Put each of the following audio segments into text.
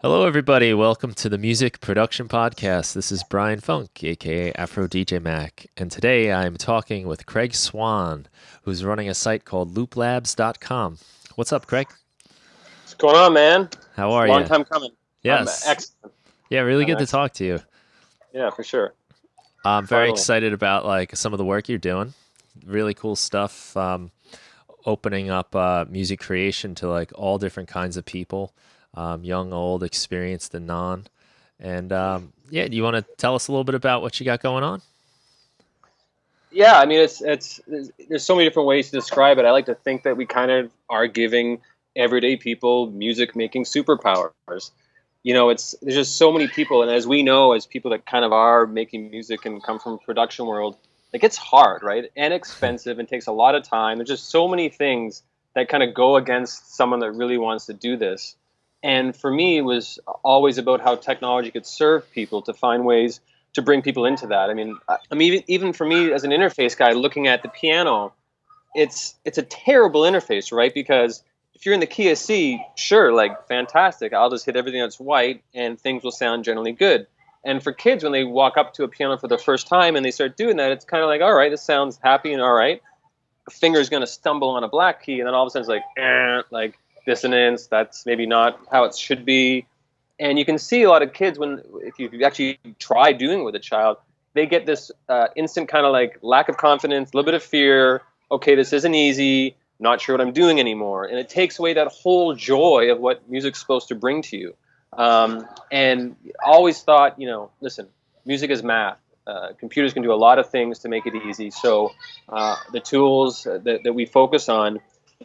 Hello, everybody. Welcome to the Music Production Podcast. This is Brian Funk, aka AfroDJMac, and today I'm talking with Craig Swann, who's running a site called LoopLabs.com. What's up, Craig? What's going on, man? How It's a are long you? time coming. I'm Yes. excellent. Yeah, really I'm good to excellent. talk to you. Yeah, for sure. I'm very Finally. excited about some of the work you're doing. Really cool stuff. Opening up music creation to all different kinds of people, young, old, experienced, and non. And yeah, do you want to tell us a little bit about what you got going on? Yeah, I mean, it's there's so many different ways to describe it. I like to think that we kind of are giving everyday people music making superpowers. It's there's just so many people, and as we know, as people that kind of are making music and come from production world, like it's hard, right? And expensive and takes a lot of time. There's just so many things that kind of go against someone that really wants to do this. And for me, it was always about how technology could serve people to find ways to bring people into that. I mean, even for me as an interface guy, looking at the piano, it's a terrible interface, right? Because if you're in the key of C, sure, like fantastic. I'll just hit everything that's white and things will sound generally good. And for kids, when they walk up to a piano for the first time and they start doing that, it's kind of like, all right, this sounds happy and all right. A finger's going to stumble on a black key, and then all of a sudden it's like dissonance. That's maybe not how it should be. And you can see a lot of kids when, if you actually try doing it with a child, they get this instant kind of like lack of confidence, a little bit of fear. Okay, this isn't easy. Not sure what I'm doing anymore, and it takes away that whole joy of what music's supposed to bring to you. And I always thought, listen, music is math. Computers can do a lot of things to make it easy. So the tools that we focus on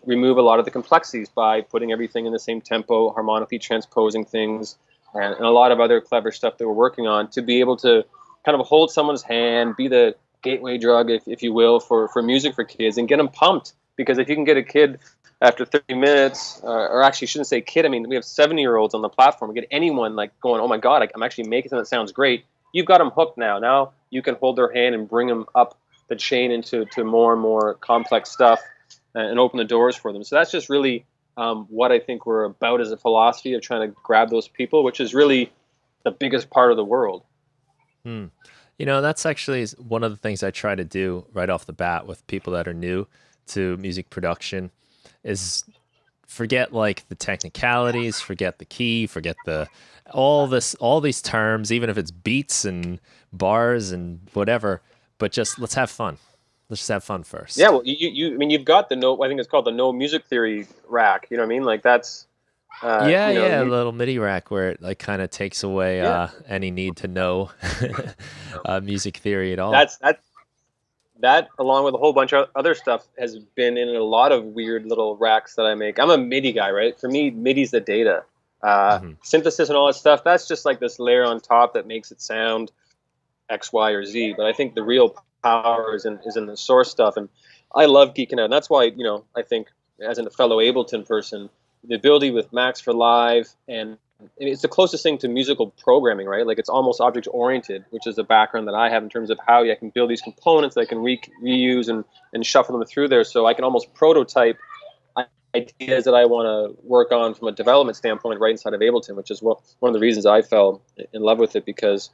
remove a lot of the complexities by putting everything in the same tempo, harmonically transposing things, and a lot of other clever stuff that we're working on to be able to kind of hold someone's hand, be the gateway drug, if you will, for music for kids and get them pumped. Because if you can get a kid after 30 minutes, or actually, shouldn't say kid, I mean, we have 70-year-olds on the platform. We get anyone like going, oh my God, I'm actually making something that sounds great. You've got them hooked now. Now you can hold their hand and bring them up the chain into more and more complex stuff and open the doors for them. So that's just really what I think we're about as a philosophy of trying to grab those people, which is really the biggest part of the world. Hmm. That's actually one of the things I try to do right off the bat with people that are new to music production is forget the technicalities, forget the key, forget all these terms, even if it's beats and bars and whatever, but just let's have fun. Let's just have fun Yeah, first. well, I mean, you've got the no. I think it's called the no music theory rack. You know what I mean? Like that's, Yeah, yeah, a you. little MIDI rack where it kind of takes away Yeah, any need to know music theory at all. that along with a whole bunch of other stuff has been in a lot of weird little racks that I make. I'm a MIDI guy, right? For me, MIDI's the data. Hmm. Synthesis and all that stuff. That's just like this layer on top that makes it sound X, Y, or Z. But I think the real power is in the source stuff, and I love geeking out. And that's why I think as a fellow Ableton person, the ability with Max for Live and it's the closest thing to musical programming, right? Like it's almost object oriented, which is the background that I have in terms of how I can build these components that I can reuse and shuffle them through there. So I can almost prototype ideas that I want to work on from a development standpoint right inside of Ableton, which is one of the reasons I fell in love with it, because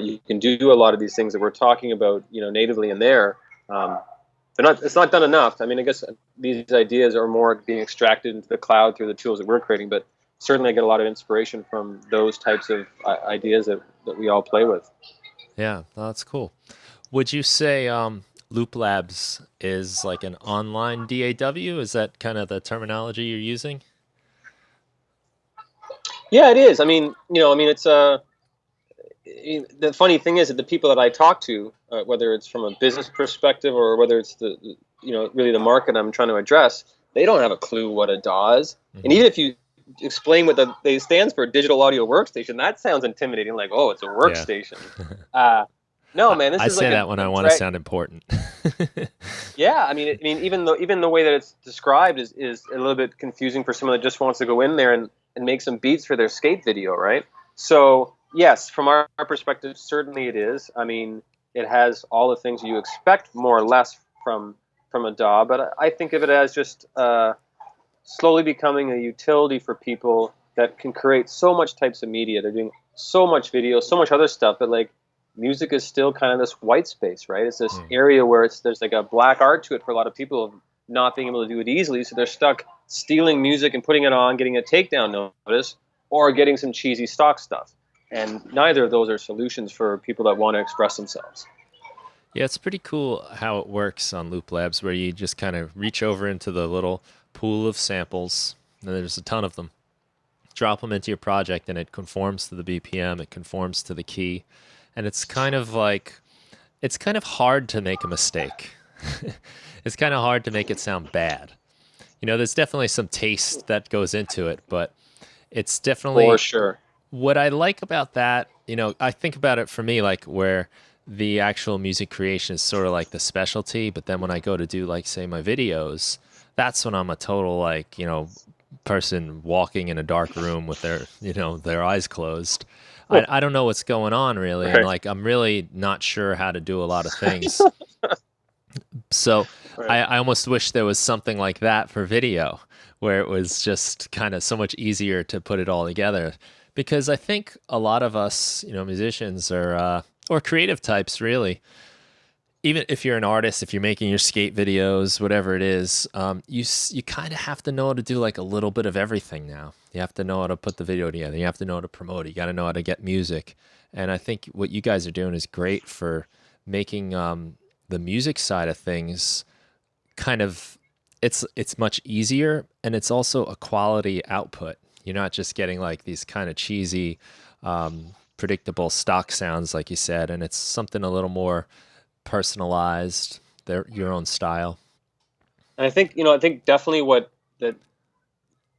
you can do a lot of these things that we're talking about, natively in there. It's not done enough. I mean, I guess these ideas are more being extracted into the cloud through the tools that we're creating, but certainly I get a lot of inspiration from those types of ideas that we all play with. Yeah, no, that's cool. Would you say Loop Labs is like an online DAW? Is that kind of the terminology you're using? Yeah, it is. It's the funny thing is that the people that I talk to, whether it's from a business perspective or whether it's really the market I'm trying to address, they don't have a clue what a DAW is. And Hmm. even if you explain what they stands for, digital audio workstation, that sounds intimidating. Like, oh, it's a Yeah. workstation. Uh, no, man, this I is like say a, that when a I want to drag. sound important. Yeah, even the way that it's described is a little bit confusing for someone that just wants to go in there and make some beats for their skate video, right? So yes, from our perspective, certainly it is. I mean, it has all the things you expect more or less from a DAW, but I think of it as just slowly becoming a utility for people that can create so much types of media. They're doing so much video, so much other stuff, but like music is still kind of this white space, right? It's this area where there's like a black art to it for a lot of people of not being able to do it easily. So they're stuck stealing music and putting it on, getting a takedown notice, or getting some cheesy stock stuff. And neither of those are solutions for people that want to express themselves. Yeah, it's pretty cool how it works on LoopLabs, where you just kind of reach over into the little pool of samples, and there's a ton of them. Drop them into your project, and it conforms to the BPM, it conforms to the key, and it's kind of hard to make a mistake. It's kind of hard to make it sound bad. You know, there's definitely some taste that goes into it, but it's definitely For sure. what I like about that. You know, I think about it for me like where the actual music creation is sort of like the specialty, but then when I go to do like say my videos, that's when I'm a total like, you know, person walking in a dark room with their, you know, their eyes closed. I don't know what's going on really, and like I'm really not sure how to do a lot of things. So I almost wish there was something like that for video, where it was just kind of so much easier to put it all together. Because I think a lot of us, you know, musicians or creative types really, even if you're an artist, if you're making your skate videos, whatever it is, you kind of have to know how to do like a little bit of everything now. You have to know how to put the video together. You have to know how to promote it. You got to know how to get music. And I think what you guys are doing is great for making the music side of things kind of, it's much easier, and it's also a quality output. You're not just getting like these kind of cheesy, predictable stock sounds, like you said, and it's something a little more personalized, your own style. And I think, I think definitely what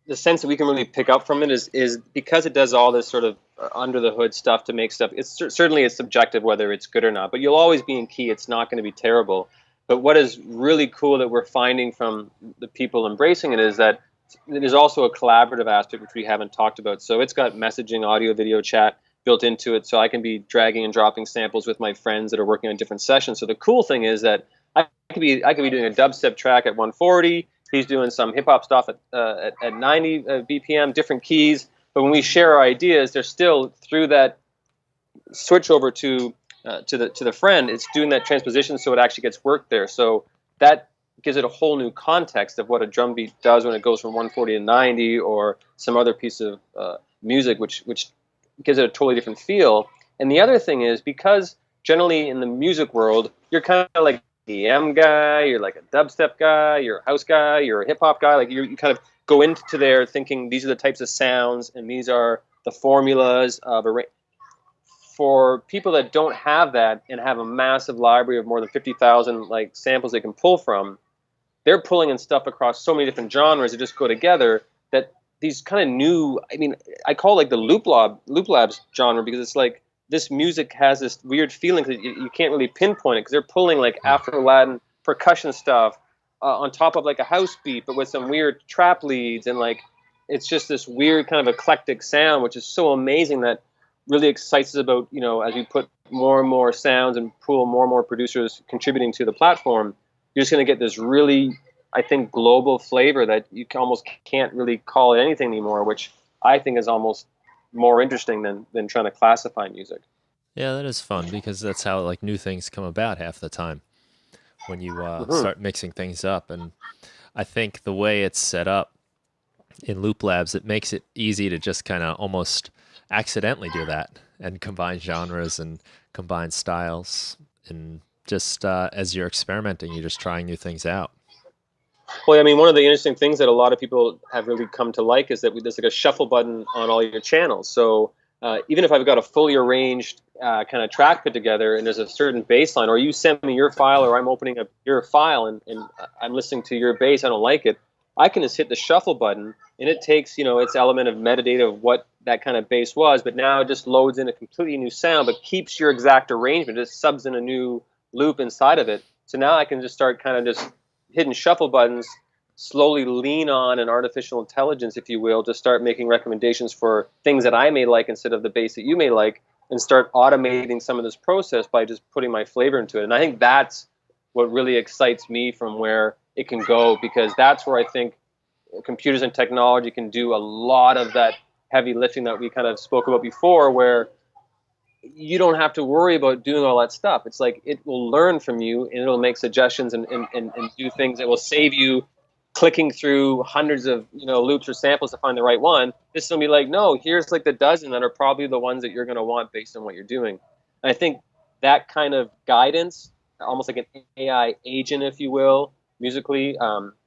the sense that we can really pick up from it is because it does all this sort of under the hood stuff to make stuff. Certainly it's subjective whether it's good or not, but you'll always be in key. It's not going to be terrible. But what is really cool that we're finding from the people embracing it is that there's also a collaborative aspect which we haven't talked about. So it's got messaging, audio, video, chat built into it. So I can be dragging and dropping samples with my friends that are working on different sessions. So the cool thing is that I could be doing a dubstep track at 140. He's doing some hip hop stuff at 90 BPM, different keys. But when we share our ideas, they're still through that switch over to the friend. It's doing that transposition so it actually gets worked there. So that gives it a whole new context of what a drum beat does when it goes from 140 to 90, or some other piece of music, which gives it a totally different feel. And the other thing is, because generally in the music world, you're kind of like EM guy, you're like a dubstep guy, you're a house guy, you're a hip hop guy. Like you kind of go into there thinking these are the types of sounds and these are the formulas of a. For people that don't have that and have a massive library of more than 50,000 like samples they can pull from, they're pulling in stuff across so many different genres that just go together, that these kind of new, I mean, I call it like the LoopLabs genre, because it's like this music has this weird feeling that you can't really pinpoint it, because they're pulling like Afro-Latin percussion stuff on top of like a house beat, but with some weird trap leads, and like it's just this weird kind of eclectic sound, which is so amazing, that really excites us about, as we put more and more sounds and pool more and more producers contributing to the platform, you're just going to get this really, I think, global flavor that you almost can't really call it anything anymore, which I think is almost more interesting than trying to classify music. Yeah, that is fun, because that's how like new things come about half the time, when you start mixing things up. And I think the way it's set up in LoopLabs, it makes it easy to just kind of almost accidentally do that and combine genres and combine styles, and just as you're experimenting, you're just trying new things out. Well, I mean, one of the interesting things that a lot of people have really come to like is that there's like a shuffle button on all your channels. So even if I've got a fully arranged kind of track put together and there's a certain bass line, or you send me your file, or I'm opening up your file and I'm listening to your bass, I don't like it, I can just hit the shuffle button, and it takes, its element of metadata of what that kind of bass was, but now it just loads in a completely new sound, but keeps your exact arrangement, just subs in a new loop inside of it. So now I can just start kind of just hitting shuffle buttons, slowly lean on an artificial intelligence, if you will, to start making recommendations for things that I may like instead of the bass that you may like, and start automating some of this process by just putting my flavor into it. And I think that's what really excites me from where it can go, because that's where I think computers and technology can do a lot of that heavy lifting that we kind of spoke about before, where you don't have to worry about doing all that stuff. It's like it will learn from you and it'll make suggestions and do things that will save you clicking through hundreds of loops or samples to find the right one. This is gonna be like, no, here's like the dozen that are probably the ones that you're gonna want based on what you're doing. And I think that kind of guidance, almost like an AI agent, if you will, musically,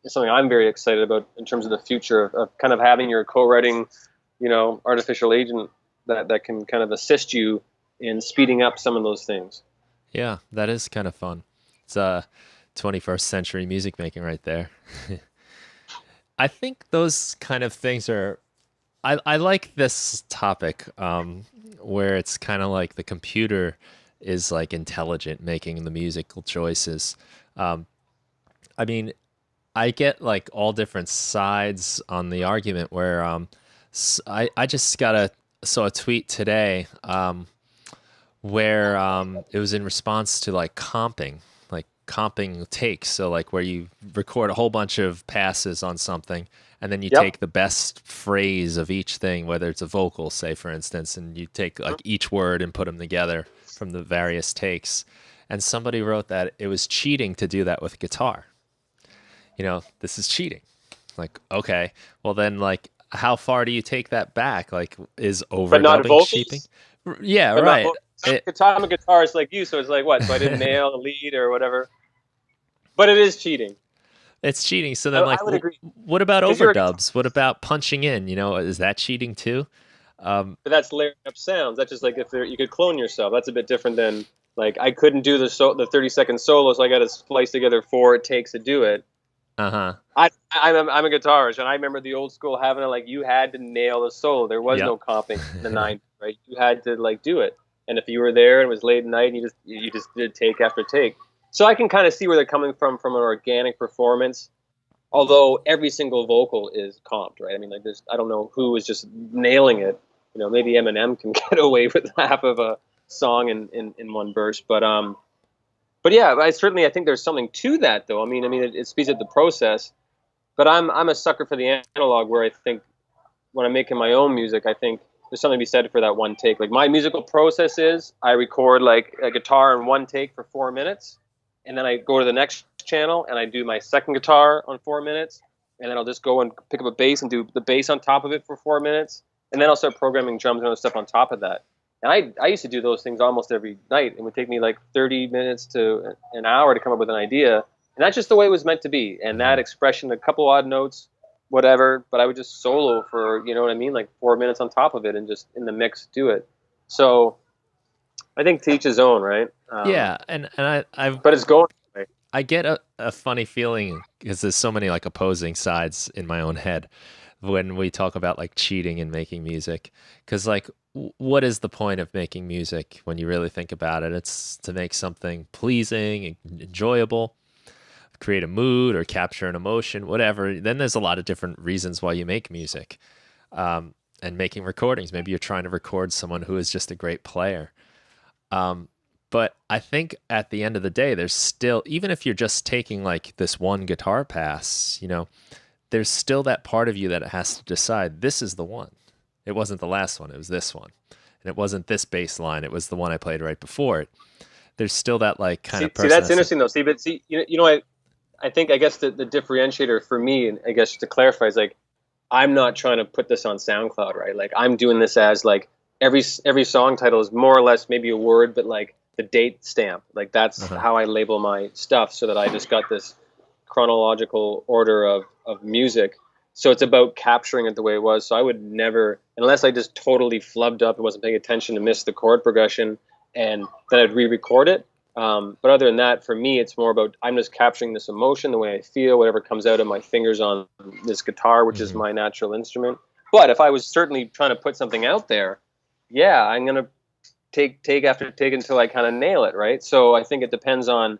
is something I'm very excited about in terms of the future of kind of having your co-writing, artificial agent that can kind of assist you in speeding up some of those things. Yeah, that is kind of fun. It's 21st century music making right there. I think those kind of things are. I like this topic where it's kind of like the computer is like intelligent making the musical choices. I mean, I get like all different sides on the argument where I just got a tweet today where it was in response to like comping takes. So like where you record a whole bunch of passes on something and then you Yep. take the best phrase of each thing, whether it's a vocal, say for instance, and you take like each word and put them together from the various takes. And somebody wrote that it was cheating to do that with guitar. This is cheating. Like, okay, well then like how far do you take that back? Like is But not overdubbing cheating? vocals. Yeah, But not right. vocals. I'm a guitarist like you, so it's like what? So I didn't nail the lead or whatever. But it is cheating. It's cheating. So then, I like, would agree. what about 'Cause you're a overdubs? What about punching in? Is that cheating too? But that's layering up sounds. That's just like if you could clone yourself. That's a bit different than like I couldn't do the 30-second solo, so I got to splice together 4 takes to do it. Uh-huh. I'm a guitarist, and I remember the old school having it like you had to nail the solo. There was Yep. no comping in the '90s, right? You had to like do it, and if you were there and it was late at night, and you just did take after take. So I can kind of see where they're coming from an organic performance. Although every single vocal is comped, right? I mean, like I don't know who is just nailing it. Maybe Eminem can get away with half of a song in one verse, but yeah, I think there's something to that, though. I mean, it speeds up the process. But I'm a sucker for the analog, where I think when I'm making my own music, I think there's something to be said for that one take. Like my musical process is I record like a guitar in one take for 4 minutes, and then I go to the next channel and I do my second guitar on 4 minutes, and then I'll just go and pick up a bass and do the bass on top of it for 4 minutes, and then I'll start programming drums and other stuff on top of that. And I used to do those things almost every night. It would take me like 30 minutes to an hour to come up with an idea. And that's just the way it was meant to be. And that expression, a couple odd notes, whatever, but I would just solo for, you know what I mean? Like 4 minutes on top of it and just in the mix do it. So I think to each his own, right? Yeah, and but it's going. I get a funny feeling because there's so many like opposing sides in my own head when we talk about like cheating and making music. Because like, what is the point of making music when you really think about it? It's to make something pleasing and enjoyable, create a mood or capture an emotion, whatever. Then there's a lot of different reasons why you make music. And making recordings. Maybe you're trying to record someone who is just a great player. But I think at the end of the day, there's still, even if you're just taking like this one guitar pass, there's still that part of you that has to decide this is the one. It wasn't the last one. It was this one. And it wasn't this bass line. It was the one I played right before it. There's still that like kind of person. See, that's interesting though. I think, I guess the differentiator for me, and I guess to clarify, is like, I'm not trying to put this on SoundCloud, right? Like I'm doing this as like every song title is more or less maybe a word, but like the date stamp. Like that's how I label my stuff, so that I just got this chronological order of music. So it's about capturing it the way it was. So I would never, unless I just totally flubbed up and wasn't paying attention to miss the chord progression, and then I'd re-record it. But other than that, for me, it's more about I'm just capturing this emotion, the way I feel, whatever comes out of my fingers on this guitar, which is my natural instrument. But if I was certainly trying to put something out there, yeah, I'm going to take after take until I kind of nail it, right? So I think it depends on,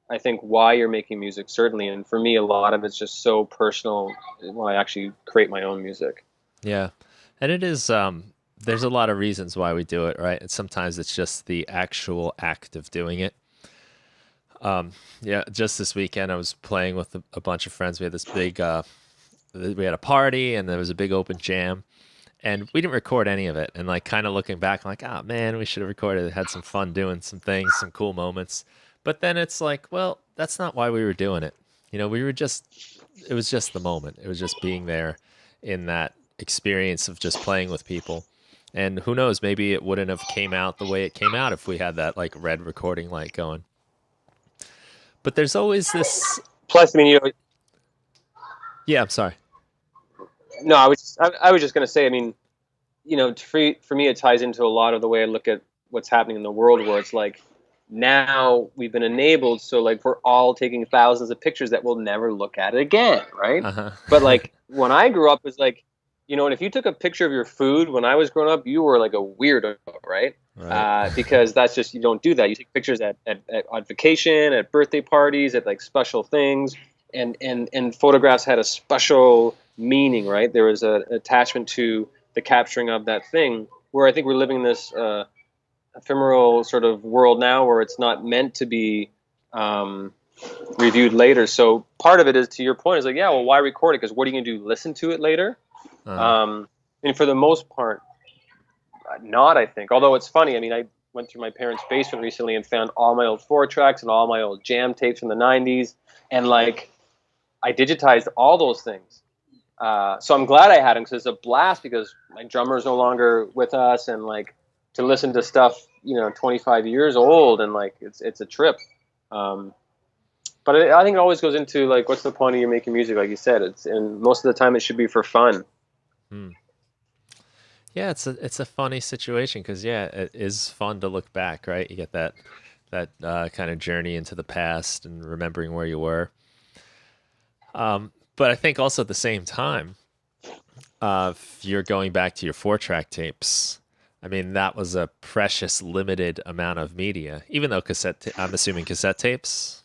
I think, why you're making music, certainly. And for me, a lot of it's just so personal when I actually create my own music. Yeah. And it is, there's a lot of reasons why we do it, right? And sometimes it's just the actual act of doing it. Yeah, just this weekend I was playing with a bunch of friends. We had this big, we had a party and there was a big open jam. And we didn't record any of it. And like kind of looking back, I'm like, oh man, we should have recorded it, had some fun doing some things, some cool moments. But then it's like, well, that's not why we were doing it. We were just, it was just the moment. It was just being there in that experience of just playing with people. And who knows, maybe it wouldn't have came out the way it came out if we had that like red recording light going. But there's always this. Plus, I mean, Yeah, I'm sorry. no, I was just going to say, I mean, for me, it ties into a lot of the way I look at what's happening in the world, where it's like now we've been enabled, so like we're all taking thousands of pictures that we'll never look at it again, right? Uh-huh. But like when I grew up, it's like, and if you took a picture of your food when I was growing up, you were like a weirdo, right? Right. Because that's just, you don't do that. You take pictures on vacation, at birthday parties, at like special things, and photographs had a special meaning, right? There was an attachment to the capturing of that thing, where I think we're living in this ephemeral sort of world now where it's not meant to be reviewed later. So part of it is, to your point, is like, yeah, well, why record it? Because what are you going to do? Listen to it later? And for the most part, not, I think. Although it's funny, I mean, I went through my parents' basement recently and found all my old 4-tracks and all my old jam tapes from the 90s. And like, I digitized all those things. So I'm glad I had them, because it's a blast, because my drummer is no longer with us, and like to listen to stuff, 25 years old, and like it's a trip. But I think it always goes into like, what's the point of you making music? Like you said, and most of the time it should be for fun. Yeah, it's a funny situation because it is fun to look back, right? You get that kind of journey into the past and remembering where you were. But I think also at the same time, if you're going back to your 4-track tapes, I mean, that was a precious limited amount of media, even though I'm assuming cassette tapes.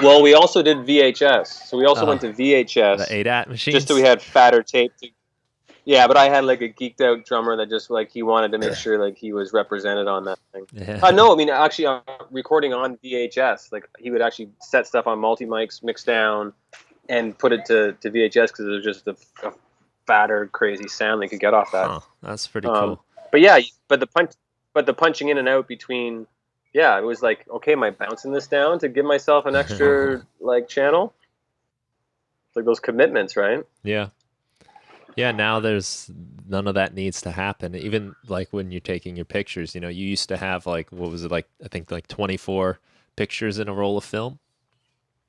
Well, we also did VHS. So we also went to VHS. The ADAT machines? Just so we had fatter tape. Yeah, but I had like a geeked out drummer that just like, he wanted to make sure like he was represented on that thing. Yeah. No, I mean, actually recording on VHS, like he would actually set stuff on multi-mics, mix down, and put it to VHS, because it was just a fatter, crazy sound they could get off that. Oh, that's pretty cool. But yeah, but the punching in and out between, yeah, it was like, okay, am I bouncing this down to give myself an extra like channel? It's like those commitments, right? Yeah. Yeah, now there's none of that needs to happen. Even like when you're taking your pictures, you used to have like, what was it, like, I think like 24 pictures in a roll of film.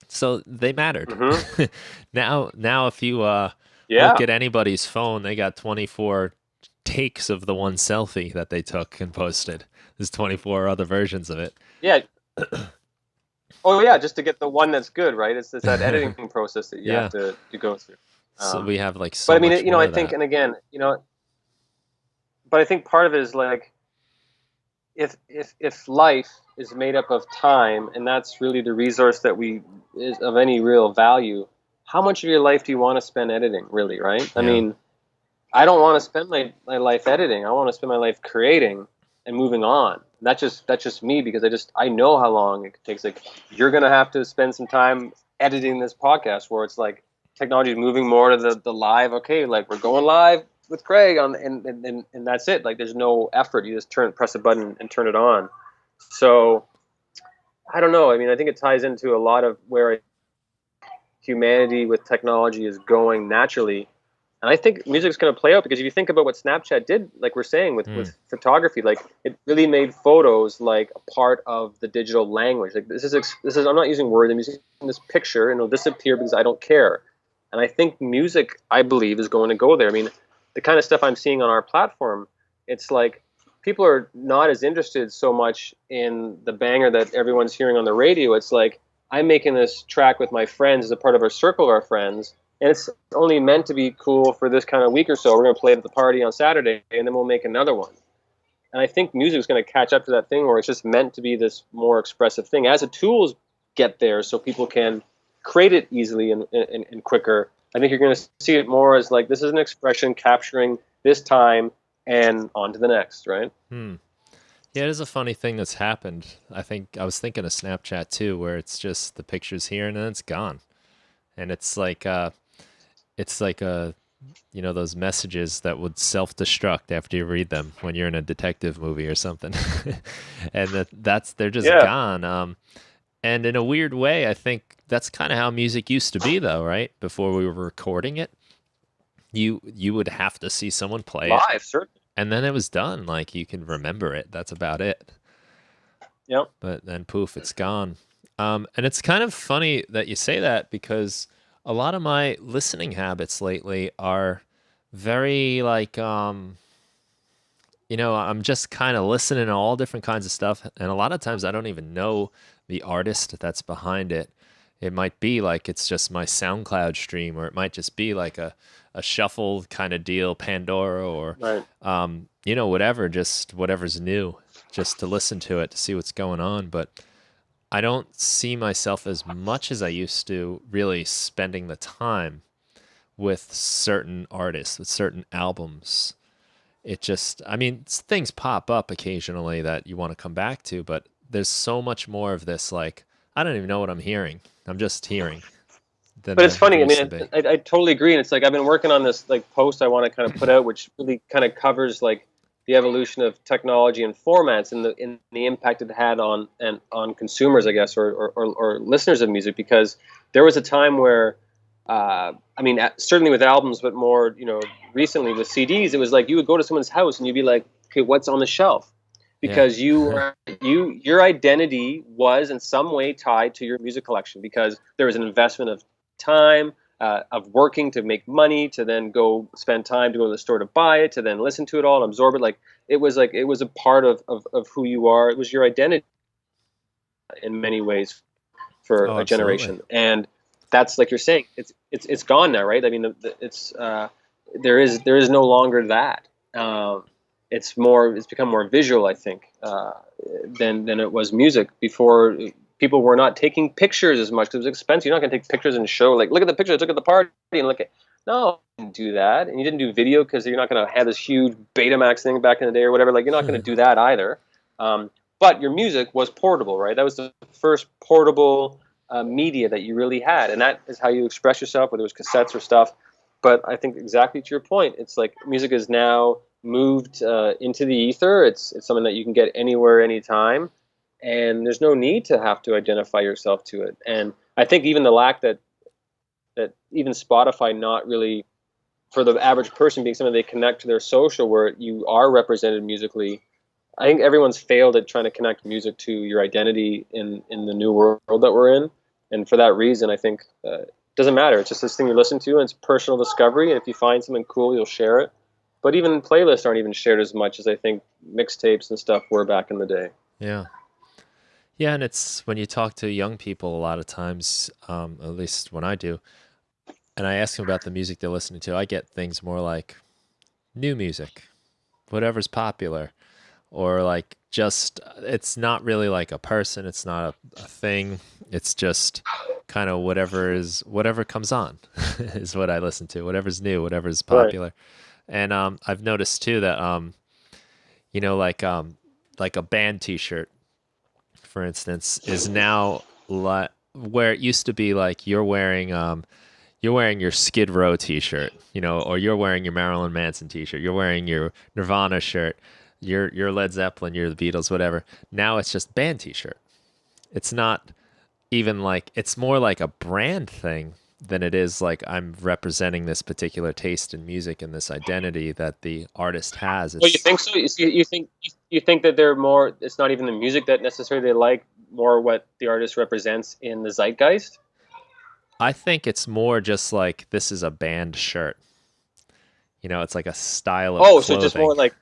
So they mattered. Mm-hmm. Now if you look at anybody's phone, they got 24 takes of the one selfie that they took and posted. There's 24 other versions of it. Yeah. Oh yeah, just to get the one that's good, right? It's that editing process that you have to go through. So we have like but I mean, I think, and again, but I think part of it is like, if life is made up of time, and that's really the resource that is of any real value, how much of your life do you want to spend editing, really, right? Yeah. I mean, I don't want to spend my life editing. I want to spend my life creating and moving on. That's just me, because I know how long it takes. Like, you're gonna have to spend some time editing this podcast, where it's like, technology is moving more to the live. Okay, like we're going live with Craig on, and that's it. Like, there's no effort. You just press a button and turn it on. So I don't know. I mean, I think it ties into a lot of where humanity with technology is going naturally. And I think music's going to play out, because if you think about what Snapchat did, like we're saying with photography, like it really made photos like a part of the digital language. Like this is I'm not using words. I'm using this picture, and it'll disappear because I don't care. And I think music, I believe, is going to go there. I mean, the kind of stuff I'm seeing on our platform, it's like people are not as interested so much in the banger that everyone's hearing on the radio. It's like, I'm making this track with my friends as a part of our circle of our friends, and it's only meant to be cool for this kind of week or so. We're going to play it at the party on Saturday, and then we'll make another one. And I think music is going to catch up to that thing where it's just meant to be this more expressive thing. As the tools get there so people can create it easily and quicker, I think you're going to see it more as like, this is an expression capturing this time and on to the next, right? Yeah, it is a funny thing that's happened. I was thinking of Snapchat too, where it's just the pictures here and then it's gone. And it's like a those messages that would self-destruct after you read them when you're in a detective movie or something. And they're just Yeah. gone. And in a weird way, I think that's kind of how music used to be, though, right? Before we were recording it, you would have to see someone play it, Live, certainly. and then it was done. Like you can remember it. That's about it. Yep. But then poof, it's gone. And it's kind of funny that you say that because a lot of my listening habits lately are very like I'm just kind of listening to all different kinds of stuff, and a lot of times I don't even know the artist that's behind it. It might be like it's just my SoundCloud stream, or it might just be like a shuffle kind of deal, Pandora, or Right. whatever, just whatever's new, just to listen to it to see what's going on. But I don't see myself as much as I used to really spending the time with certain artists, with certain albums. It just, I mean, things pop up occasionally that you want to come back to, but there's so much more of this, like, I don't even know what I'm hearing. I'm just hearing than But it's there funny. I used to mean, be. I totally agree, and it's like I've been working on this like post I want to kind of put out, which really kind of covers like the evolution of technology and formats and the impact it had on consumers, I guess, or listeners of music. Because there was a time where, I mean, certainly with albums, but more recently with CDs, it was like you would go to someone's house and you'd be like, okay, what's on the shelf? Yeah. Because your identity was in some way tied to your music collection because there was an investment of time, of working to make money, to then go spend time to go to the store to buy it, to then listen to it all and absorb it. Like it was a part of who you are. It was your identity in many ways for Oh, a absolutely. generation. And that's like you're saying, it's gone now, right? I mean, it's there is no longer that. It's become more visual, I think, than it was music before. People were not taking pictures as much because it was expensive. You're not going to take pictures and show like, look at the picture I took at the party and look at. No, you didn't do that, and you didn't do video because you're not going to have this huge Betamax thing back in the day or whatever. Like you're not going to do that either. But your music was portable, right? That was the first portable media that you really had, and that is how you express yourself, whether it was cassettes or stuff. But I think exactly to your point, it's like music is now moved into the ether. It's something that you can get anywhere, anytime, and there's no need to have to identify yourself to it. And I think even the lack that even Spotify not really for the average person being something they connect to their social where you are represented musically. I think everyone's failed at trying to connect music to your identity in the new world that we're in, and for that reason, I think it doesn't matter. It's just this thing you listen to, and it's personal discovery. And if you find something cool, you'll share it. But even playlists aren't even shared as much as I think mixtapes and stuff were back in the day. Yeah. Yeah, and it's when you talk to young people a lot of times, at least when I do, and I ask them about the music they're listening to, I get things more like new music, whatever's popular, or like just it's not really like a person, it's not a thing, it's just kind of whatever comes on is what I listen to, whatever's new, whatever's Right. popular. And I've noticed too that like a band T-shirt, for instance, is now where it used to be like you're wearing your Skid Row T-shirt, or you're wearing your Marilyn Manson T-shirt, you're wearing your Nirvana shirt, you're Led Zeppelin, you're the Beatles, whatever. Now it's just band T-shirt. It's not even like it's more like a brand thing than it is like I'm representing this particular taste in music and this identity that the artist has. Well, you It's think so? You think that they're more? It's not even the music that necessarily they like, more what the artist represents in the zeitgeist. I think it's more just like this is a band shirt. It's like a style of Oh, so just clothing. more like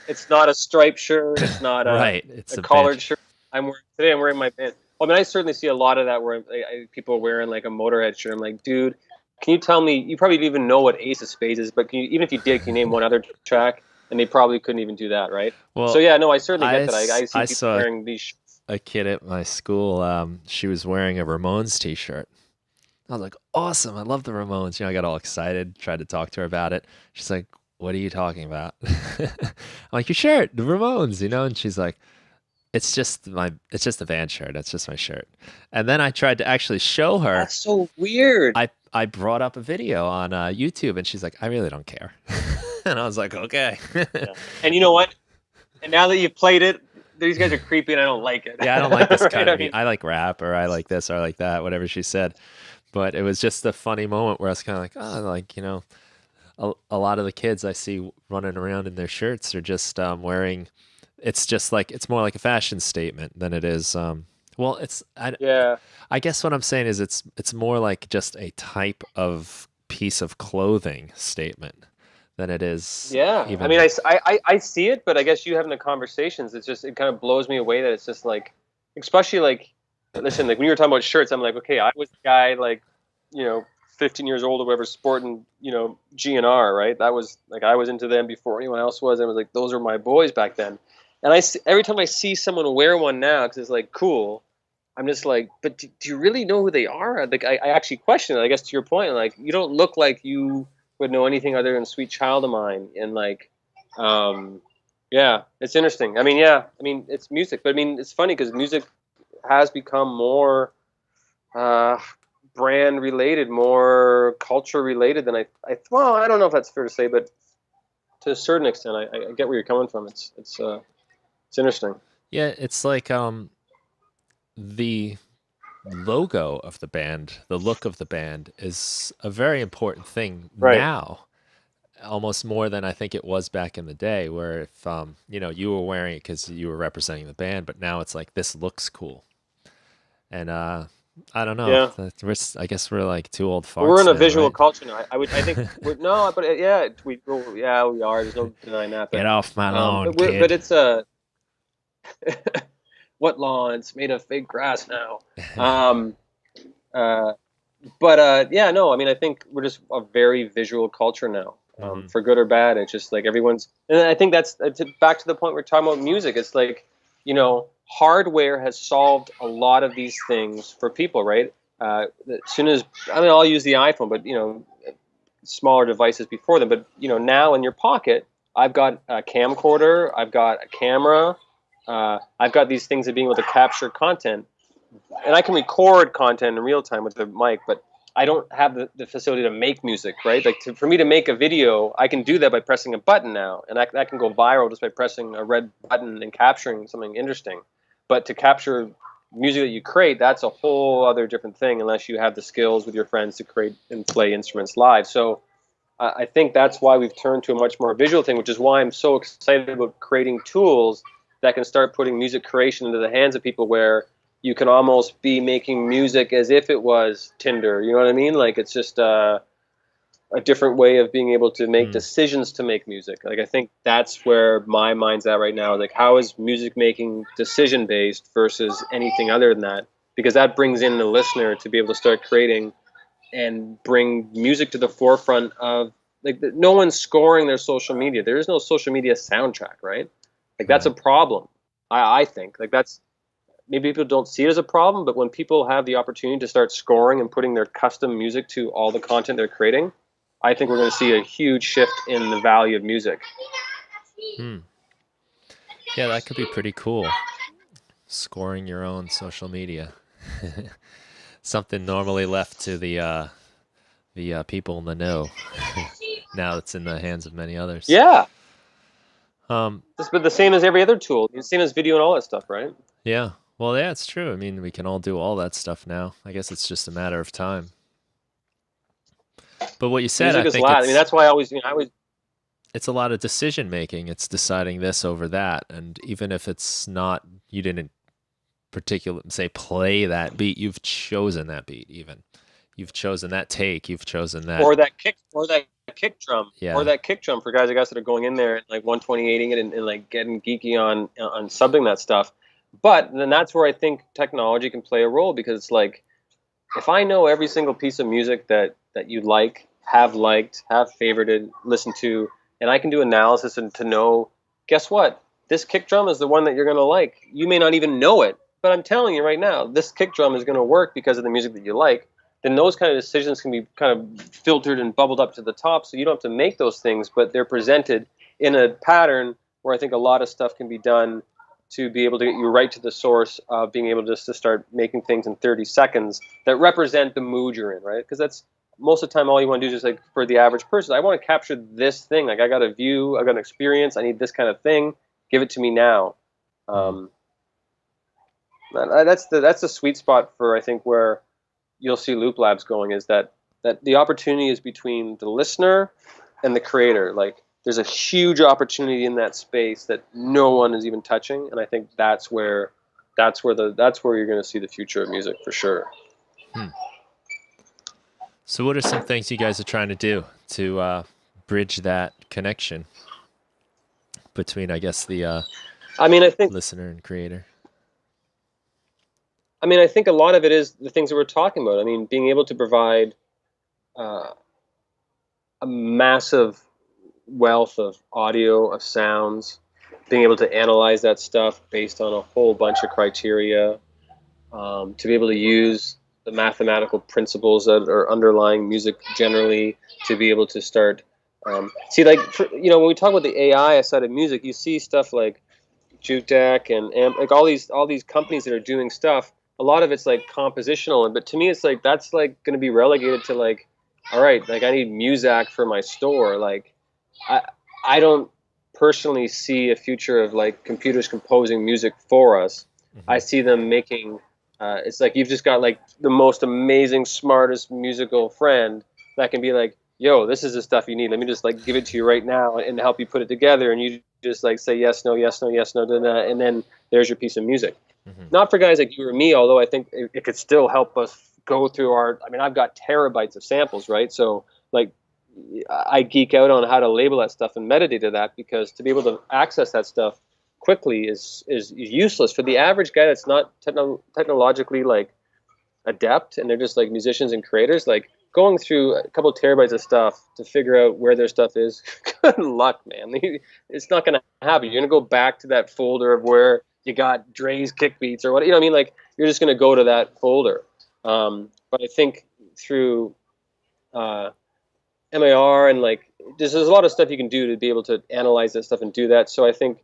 it's not a striped shirt. It's not Right. It's a a band. collared shirt. I'm wearing my band. Well, I mean, I certainly see a lot of that where people are wearing like a Motorhead shirt. I'm like, dude, can you tell me? You probably didn't even know what Ace of Spades is, but even if you did, can you name one other track? And they probably couldn't even do that, right? So Well, yeah, no, I certainly I, get that. I s- see I people saw wearing these. a kid at my school. She was wearing a Ramones t-shirt. I was like, awesome. I love the Ramones. I got all excited, tried to talk to her about it. She's like, what are you talking about? I'm like, your shirt, the Ramones, and she's like, it's just a band shirt. It's just my shirt. And then I tried to actually show her. That's so weird. I brought up a video on YouTube, and she's like, I really don't care. And I was like, okay. Yeah. And you know what? And now that you've played it, these guys are creepy, and I don't like it. Yeah, I don't like this Right? kind I of. mean, I like rap, or I like this, or I like that, whatever she said. But it was just a funny moment where I was kind of like, oh, like a lot of the kids I see running around in their shirts are just wearing. It's just like it's more like a fashion statement than it is. Well, yeah. I guess what I'm saying is it's more like just a type of piece of clothing statement than it is Yeah, I even. mean, I see it, but I guess you having the conversations, it kind of blows me away that it's just like, especially like, listen, like when you were talking about shirts, I'm like, okay, I was the guy like, 15 years old or whatever, sporting, GNR, right? That was like I was into them before anyone else was. And I was like, those are my boys back then. And every time I see someone wear one now, because it's like cool, I'm just like, but do you really know who they are? Like, I actually question it. I guess to your point, like, you don't look like you would know anything other than Sweet Child of Mine. And like, yeah, it's interesting. I mean, yeah, I mean, it's music, but I mean, it's funny because music has become more brand related, more culture related than well, I don't know if that's fair to say, but to a certain extent, I get where you're coming from. It's interesting. Yeah, it's like the logo of the band, the look of the band is a very important thing Right. now, almost more than I think it was back in the day, where if you were wearing it because you were representing the band, but now it's like this looks cool. And I don't know. Yeah. I guess we're like two old We're in farts a now, visual right? culture now. I think we're no, but yeah, we are. There's no denying that. Get But off my lawn, but kid. it's what lawn? It's made of fake grass now. Um, uh, but yeah, no. I mean, I think we're just a very visual culture now, Hmm. for good or bad. It's just like everyone's, and I think that's back to the point we're talking about music. It's like hardware has solved a lot of these things for people, right? As soon as I'll use the iPhone, but smaller devices before them. But now in your pocket, I've got a camcorder, I've got a camera, I've got these things of being able to capture content, and I can record content in real time with the mic. But I don't have the facility to make music, right? Like for me to make a video, I can do that by pressing a button now, and that can go viral just by pressing a red button and capturing something interesting. But to capture music that you create, that's a whole other different thing unless you have the skills with your friends to create and play instruments live. So I think that's why we've turned to a much more visual thing, which is why I'm so excited about creating tools that can start putting music creation into the hands of people where you can almost be making music as if it was Tinder. You know what I mean? Like it's just a different way of being able to make Mm. decisions to make music. Like I think that's where my mind's at right now. Like how is music making decision based versus anything other than that? Because that brings in the listener to be able to start creating and bring music to the forefront of like no one's scoring their social media. There is no social media soundtrack, right? Like that's a Right. problem. I think like that's maybe people don't see it as a problem, but when people have the opportunity to start scoring and putting their custom music to all the content they're creating, I think we're going to see a huge shift in the value of music. Hmm. Yeah, that could be pretty cool. Scoring your own social media. Something normally left to the people in the know. Now it's in the hands of many others. Yeah, Um, it's been the same as every other tool. The same as video and all that stuff, right? yeah. Well, yeah, it's true. I mean, we can all do all that stuff now. I guess it's just a matter of time. But what you said, I Music is think loud. I mean, that's why I always it's a lot of decision making. It's deciding this over that, and even if it's not, you didn't particular say play that beat. You've chosen that beat. Even you've chosen that take. You've chosen that. or that kick drum or Yeah. that kick drum for guys, I guess, that are going in there and like 128ing it and like getting geeky on subbing that stuff. But then that's where I think technology can play a role, because it's like if I know every single piece of music that you liked, have favorited, listened to, and I can do analysis and to know, guess what? This kick drum is the one that you're going to like. You may not even know it, but I'm telling you right now, this kick drum is going to work because of the music that you like. Then those kind of decisions can be kind of filtered and bubbled up to the top, so you don't have to make those things, but they're presented in a pattern where I think a lot of stuff can be done to be able to get you right to the source of being able just to start making things in 30 seconds that represent the mood you're in, right? Because that's most of the time all you want to do is just like for the average person, I want to capture this thing. Like I got a view, I got an experience, I need this kind of thing. Give it to me now. That's the sweet spot for I think where you'll see LoopLabs going is that the opportunity is between the listener and the creator. Like there's a huge opportunity in that space that no one is even touching, and I think that's where you're going to see the future of music for sure. So what are some things you guys are trying to do to bridge that connection between, I guess, the I think listener and creator? I think a lot of it is the things that we're talking about. I mean, being able to provide a massive wealth of audio, of sounds, being able to analyze that stuff based on a whole bunch of criteria, to be able to use the mathematical principles that are underlying music generally, to be able to start see, like, when we talk about the AI side of music, you see stuff like Juke Deck and like all these companies that are doing stuff. A lot of it's like compositional, but to me, it's like that's like going to be relegated to like, all right, like I need Muzak for my store. Like, I don't personally see a future of like computers composing music for us. Mm-hmm. I see them making. It's like you've just got like the most amazing, smartest musical friend that can be like, yo, this is the stuff you need. Let me just like give it to you right now and help you put it together. And you just like say yes, no, yes, no, yes, no, and then there's your piece of music. Mm-hmm. Not for guys like you or me, although I think it could still help us go through I've got terabytes of samples, right? So like I geek out on how to label that stuff and metadata to that, because to be able to access that stuff quickly is useless for the average guy that's not technologically like adept, and they're just like musicians and creators. Like going through a couple of terabytes of stuff to figure out where their stuff is, good luck, man. It's not going to happen. You're going to go back to that folder of where you got Dre's kick beats or what, you know what I mean? Like you're just going to go to that folder. But I think through MAR and like there's a lot of stuff you can do to be able to analyze that stuff and do that. So I think,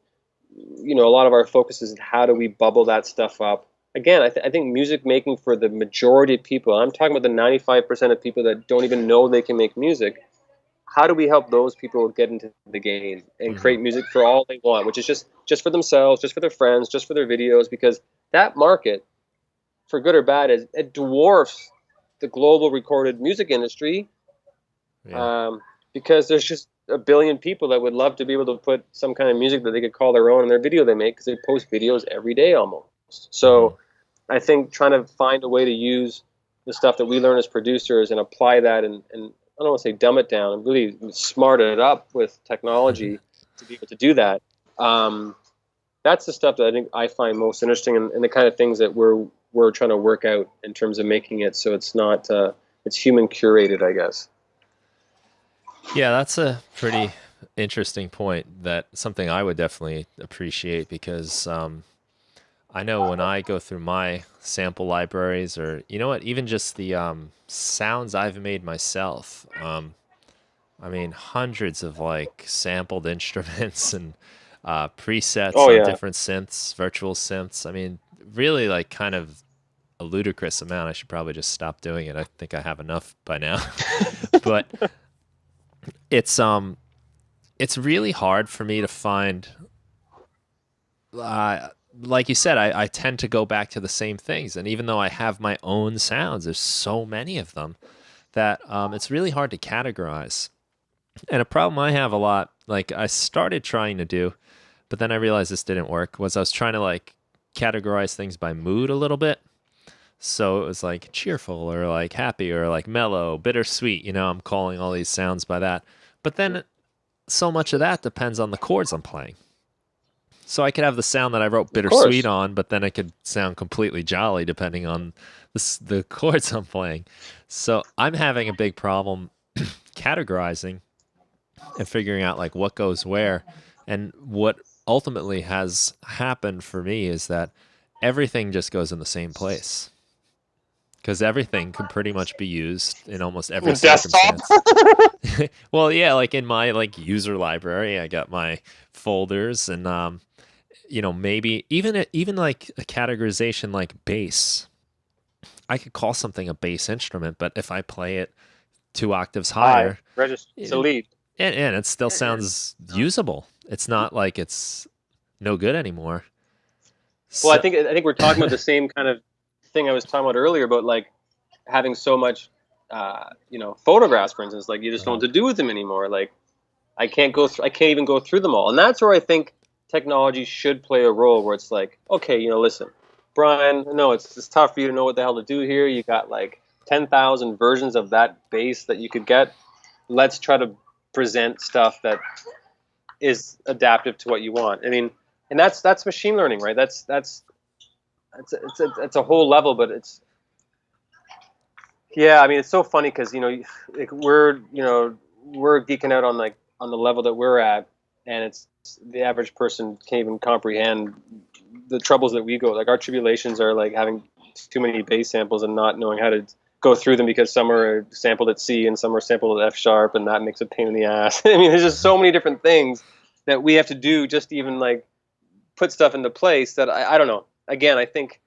a lot of our focus is how do we bubble that stuff up. Again, I think music making for the majority of people, I'm talking about the 95% of people that don't even know they can make music. How do we help those people get into the game and create music for all they want, which is just for themselves, just for their friends, just for their videos? Because that market, for good or bad, it dwarfs the global recorded music industry. Yeah. Because there's just a billion people that would love to be able to put some kind of music that they could call their own in their video they make, because they post videos every day almost. So I think trying to find a way to use the stuff that we learn as producers and apply that and I don't want to say dumb it down and really smart it up with technology to be able to do that. That's the stuff that I think I find most interesting, and the kind of things that we're trying to work out in terms of making it so it's not it's human curated, I guess. Yeah, that's a pretty interesting point. That something I would definitely appreciate, because I know when I go through my sample libraries, or even just the sounds I've made myself. I mean, hundreds of like sampled instruments and presets on different synths, virtual synths. I mean, really like kind of a ludicrous amount. I should probably just stop doing it. I think I have enough by now. But it's really hard for me to find, like you said, I tend to go back to the same things. And even though I have my own sounds, there's so many of them that it's really hard to categorize. And a problem I have a lot, like I started trying to do, but then I realized this didn't work, was I was trying to like categorize things by mood a little bit. So it was like cheerful or like happy or like mellow, bittersweet. I'm calling all these sounds by that. But then so much of that depends on the chords I'm playing. So I could have the sound that I wrote bittersweet on, but then it could sound completely jolly depending on the chords I'm playing. So I'm having a big problem categorizing and figuring out like what goes where. And what ultimately has happened for me is that everything just goes in the same place. Because everything can pretty much be used in almost every circumstance. Well, yeah, like in my like user library, I got my folders, and maybe even like a categorization like bass. I could call something a bass instrument, but if I play it 2 octaves High higher, register. It's a it, lead. and it still sounds usable. It's not like it's no good anymore. Well, So, I think we're talking about the same kind of thing I was talking about earlier about like having so much, photographs, for instance. Like you just don't know what to do with them anymore. Like I can't even go through them all. And that's where I think technology should play a role. Where it's like, okay, listen, Brian, no, it's tough for you to know what the hell to do here. You got like 10,000 versions of that bass that you could get. Let's try to present stuff that is adaptive to what you want. I mean, and that's machine learning, right? It's a whole level, but it's yeah. I mean, it's so funny because like we're geeking out on like on the level that we're at, and it's the average person can't even comprehend the troubles that we go. Like our tribulations are like having too many bass samples and not knowing how to go through them because some are sampled at C and some are sampled at F sharp, and that makes a pain in the ass. I mean, there's just so many different things that we have to do just to even like put stuff into place that I don't know. Again, I think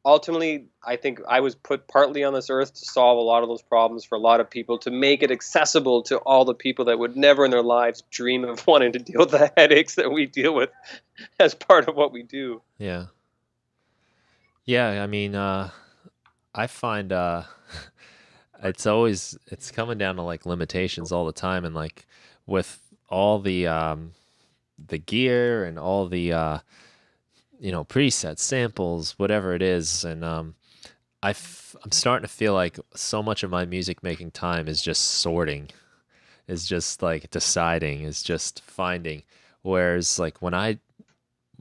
ultimately, I think I was put partly on this earth to solve a lot of those problems for a lot of people, to make it accessible to all the people that would never in their lives dream of wanting to deal with the headaches that we deal with as part of what we do. yeah. Yeah, I mean, I find it's coming down to like limitations all the time, and like with all the gear and all the presets, samples, whatever it is, and I'm starting to feel like so much of my music making time is just sorting, is just like deciding, is just finding. Whereas like when I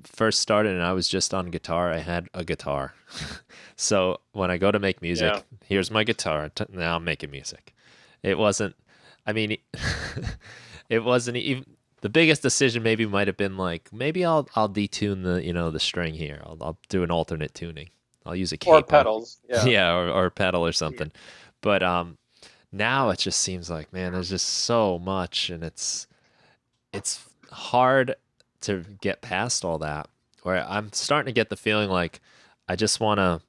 first started and I was just on guitar, I had a guitar. So when I go to make Yeah. music, here's my guitar. Now I'm making music. It wasn't, I mean, it wasn't even the biggest decision. Maybe might have been like maybe I'll detune the string here. I'll do an alternate tuning. I'll use a Or capo, pedals. Yeah. yeah, or a pedal or something. But now it just seems like man, there's just so much, and it's hard to get past all that. Where I'm starting to get the feeling like I just want to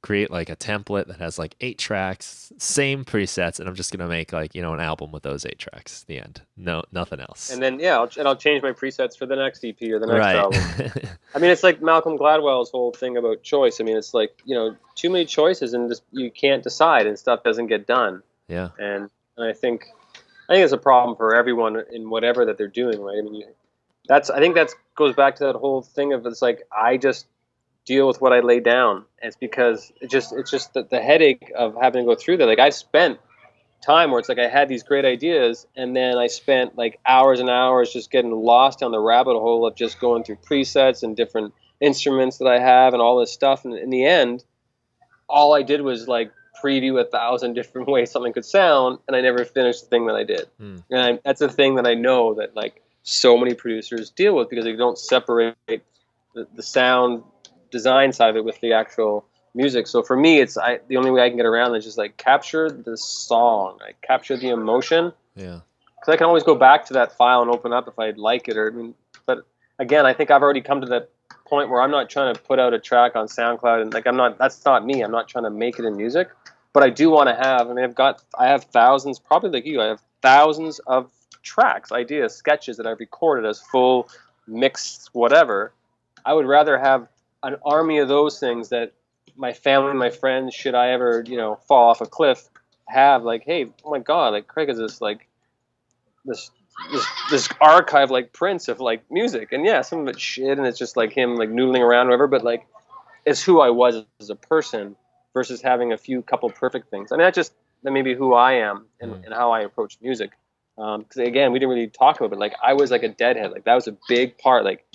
create like a template that has like 8 tracks, same presets, and I'm just gonna make like an album with those 8 tracks. The end. No, nothing else. And then I'll change my presets for the next EP or the next Right. album. I mean, it's like Malcolm Gladwell's whole thing about choice. I mean, it's like too many choices and just you can't decide and stuff doesn't get done. Yeah. And I think it's a problem for everyone in whatever that they're doing, right? I mean, I think that goes back to that whole thing of it's like I just deal with what I lay down. And it's because it's just the headache of having to go through that. Like I've spent time where it's like I had these great ideas and then I spent like hours and hours just getting lost down the rabbit hole of just going through presets and different instruments that I have and all this stuff. And in the end, all I did was like preview 1,000 different ways something could sound, and I never finished the thing that I did. And that's a thing that I know that like so many producers deal with because they don't separate the sound design side of it with the actual music. So for me, the only way I can get around is just like capture the song, like capture the emotion. Yeah. Because I can always go back to that file and open up if I like it. But again, I think I've already come to that point where I'm not trying to put out a track on SoundCloud and like that's not me. I'm not trying to make it in music, but I do want to have. I mean, I have thousands, probably like you. I have thousands of tracks, ideas, sketches that I've recorded as full mixed whatever. I would rather have an army of those things that my family, my friends, should I ever fall off a cliff, have like, hey, oh my God, like Craig is this archive like Prince of like music, and yeah, some of it's shit, and it's just like him like noodling around, or whatever. But like, it's who I was as a person versus having a few couple perfect things. I mean, that may be who I am and how I approach music. Because again, we didn't really talk about it. But like, I was like a deadhead. Like that was a big part. Like,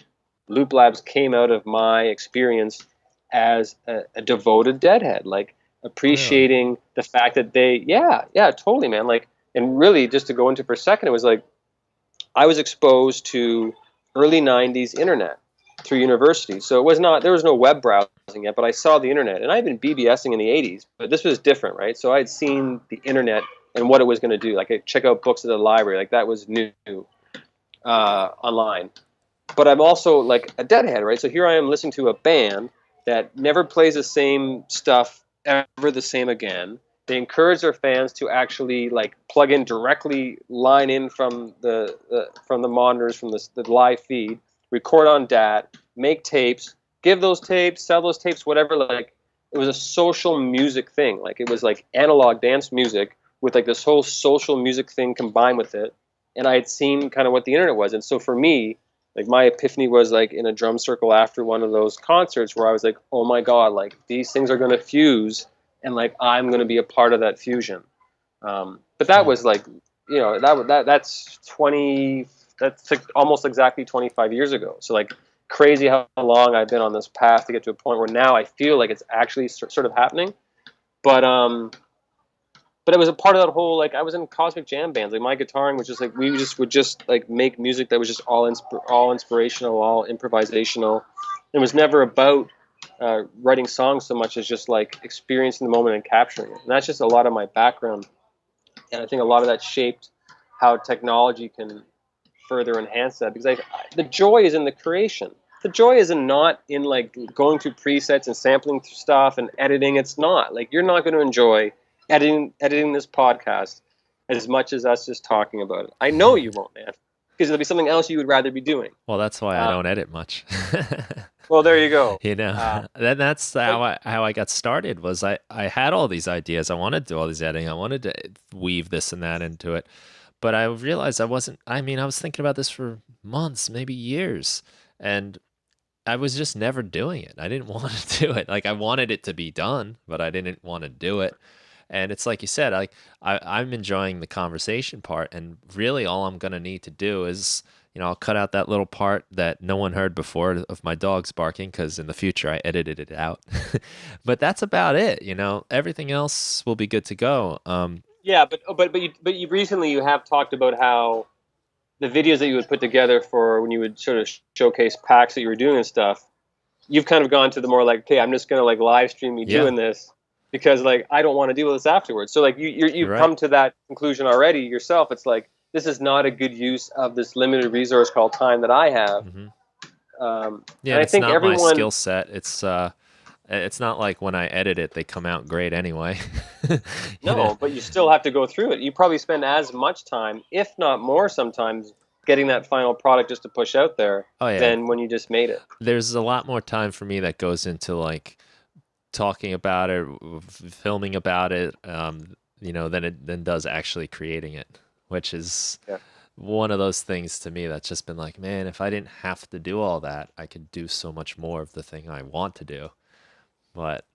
LoopLabs came out of my experience as a devoted deadhead. Like appreciating Really? the fact that yeah, totally, man. Like, and really, just to go into for a second, it was like I was exposed to early 90s internet through university. So there was no web browsing yet, but I saw the internet. And I had been BBSing in the 80s, but this was different, right? So I had seen the internet and what it was going to do. Like I check out books at the library. Like that was new online. but I'm also like a deadhead, right? So here I am listening to a band that never plays the same stuff ever the same again. They encourage their fans to actually like plug in directly, line in from the monitors from the live feed, record on DAT, make tapes, give those tapes, sell those tapes, whatever. Like it was a social music thing. Like it was like analog dance music with like this whole social music thing combined with it. And I had seen kind of what the internet was, and so for me, like my epiphany was like in a drum circle after one of those concerts where I was like, oh my God, like these things are going to fuse and like I'm going to be a part of that fusion. But that was like, you know, that's like almost exactly 25 years ago. So like crazy how long I've been on this path to get to a point where now I feel like it's actually sort of happening. But it was a part of that whole, like I was in cosmic jam bands. Like my guitaring was just like we just would just like make music that was just all inspirational, all improvisational. It was never about writing songs so much as just like experiencing the moment and capturing it. And that's just a lot of my background. And I think a lot of that shaped how technology can further enhance that, because the joy is in the creation. The joy is not in like going through presets and sampling stuff and editing. It's not like you're not going to enjoy editing this podcast as much as us just talking about it. I know you won't, man, because there'll be something else you would rather be doing. Well, that's why I don't edit much. Well, there you go. You know, then that's how I got started. Was I had all these ideas. I wanted to do all these editing. I wanted to weave this and that into it, but I realized I wasn't. I mean, I was thinking about this for months, maybe years, and I was just never doing it. I didn't want to do it. Like I wanted it to be done, but I didn't want to do it. And it's like you said, like I'm enjoying the conversation part, and really all I'm gonna need to do is, you know, I'll cut out that little part that no one heard before of my dogs barking, because in the future I edited it out. But that's about it. You know, everything else will be good to go. Yeah, but you recently you have talked about how the videos that you would put together for when you would sort of showcase packs that you were doing and stuff, you've kind of gone to the more like, okay, I'm just gonna like live stream me doing this, because like I don't want to deal with this afterwards. So like you've Right. come to that conclusion already yourself. It's like this is not a good use of this limited resource called time that I have. Mm-hmm. And Yeah, I it's think not everyone. my skill set. It's not like when I edit it, they come out great anyway. You No, know? but you still have to go through it. You probably spend as much time, if not more, sometimes getting that final product just to push out there Oh yeah. than when you just made it. There's a lot more time for me that goes into like talking about it, filming about it, you know, than does actually creating it, which is Yeah. one of those things to me that's just been like, man, if I didn't have to do all that, I could do so much more of the thing I want to do. But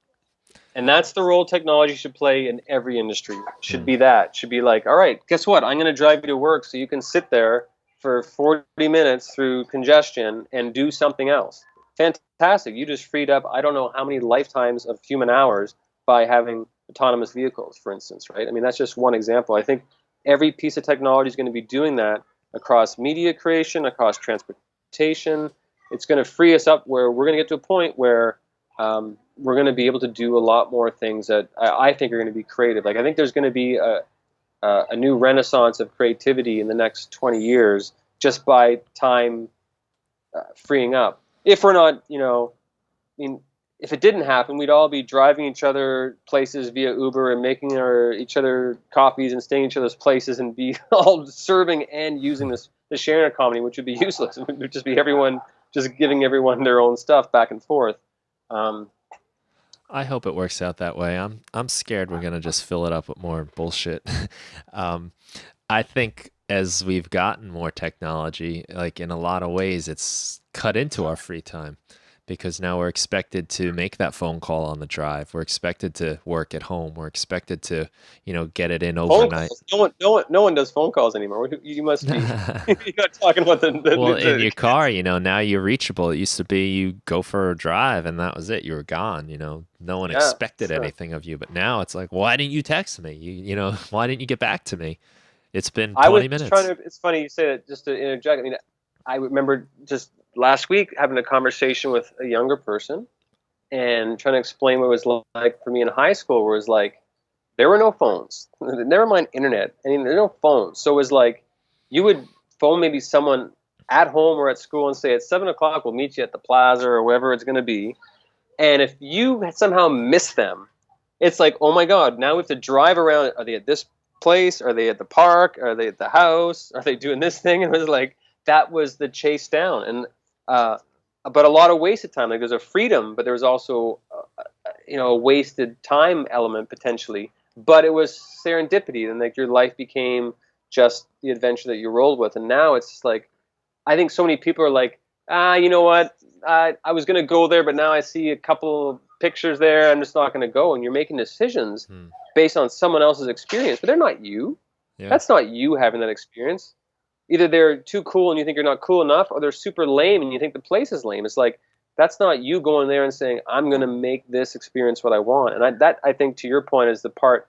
And that's the role technology should play in every industry. Should be that. Should be like, all right, guess what? I'm going to drive you to work so you can sit there for 40 minutes through congestion and do something else. Fantastic. You just freed up I don't know how many lifetimes of human hours by having autonomous vehicles, for instance, right? I mean, that's just one example. I think every piece of technology is going to be doing that across media creation, across transportation. It's going to free us up where we're going to get to a point where we're going to be able to do a lot more things that I think are going to be creative. Like I think there's going to be a new renaissance of creativity in the next 20 years just by time freeing up. If we're not, you know, I mean, if it didn't happen, we'd all be driving each other places via Uber and making each other coffees and staying in each other's places and be all serving and using the sharing economy, which would be useless. It would just be everyone just giving everyone their own stuff back and forth. I hope it works out that way. I'm scared we're gonna just fill it up with more bullshit. I think as we've gotten more technology, like in a lot of ways, it's cut into our free time, because now we're expected to make that phone call on the drive. We're expected to work at home. We're expected to, you know, get it in overnight. No one does phone calls anymore. You must be. You're not talking about the Well, in your car, you know, now you're reachable. It used to be you go for a drive and that was it. You were gone. You know, no one expected anything of you. But now it's like, why didn't you text me? You know, why didn't you get back to me? It's been 20 minutes. It's funny you say that. Just to interject, I mean, I remember just last week having a conversation with a younger person and trying to explain what it was like for me in high school, where it was like there were no phones, never mind internet. I mean, there were no phones, so it was like you would phone maybe someone at home or at school and say at 7 o'clock we'll meet you at the plaza or wherever it's going to be. And if you somehow miss them, it's like, oh my God, now we have to drive around. Are they at this place? Are they at the park? Are they at the house? Are they doing this thing? And it was like, that was the chase down. And, but a lot of wasted time. Like there's a freedom, but there was also, a wasted time element potentially. But it was serendipity, and like your life became just the adventure that you rolled with. And now it's just like, I think so many people are like, you know what? I was going to go there, but now I see a couple pictures there. I'm just not going to go. And you're making decisions based on someone else's experience, but they're not you. Yeah. That's not you having that experience. Either they're too cool and you think you're not cool enough, or they're super lame and you think the place is lame. It's like, that's not you going there and saying, I'm going to make this experience what I want. And I think to your point is the part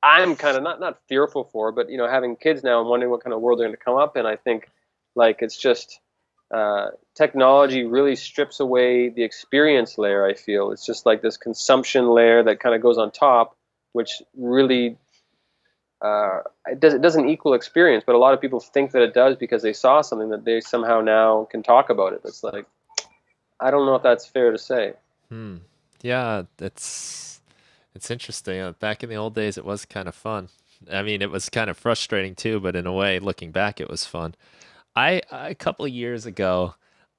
I'm kind of not fearful for, but having kids now and wondering what kind of world they're going to come up in. I think like it's just technology really strips away the experience layer. I feel it's just like this consumption layer that kind of goes on top, which really it doesn't equal experience. But a lot of people think that it does because they saw something that they somehow now can talk about it. It's like, I don't know if that's fair to say. Yeah, it's interesting. Back in the old days, it was kind of fun. I mean, it was kind of frustrating too, but in a way, looking back, it was fun. A couple of years ago,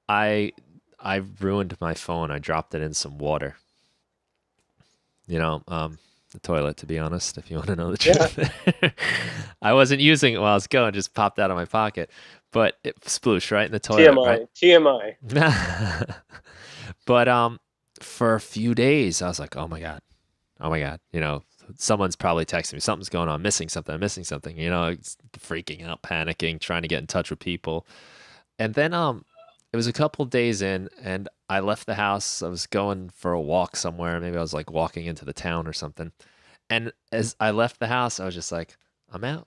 I ruined my phone. I dropped it in some water. The toilet, to be honest, if you want to know the truth. Yeah. I wasn't using it while I was going, just popped out of my pocket. But it sploosh right in the toilet. TMI. But for a few days, I was like, oh my God. Someone's probably texting me. Something's going on. I'm missing something. Freaking out, panicking, trying to get in touch with people. And then it was a couple days in, and I left the house. I was going for a walk somewhere. Maybe I was like walking into the town or something. And as I left the house, I was just like, I'm out.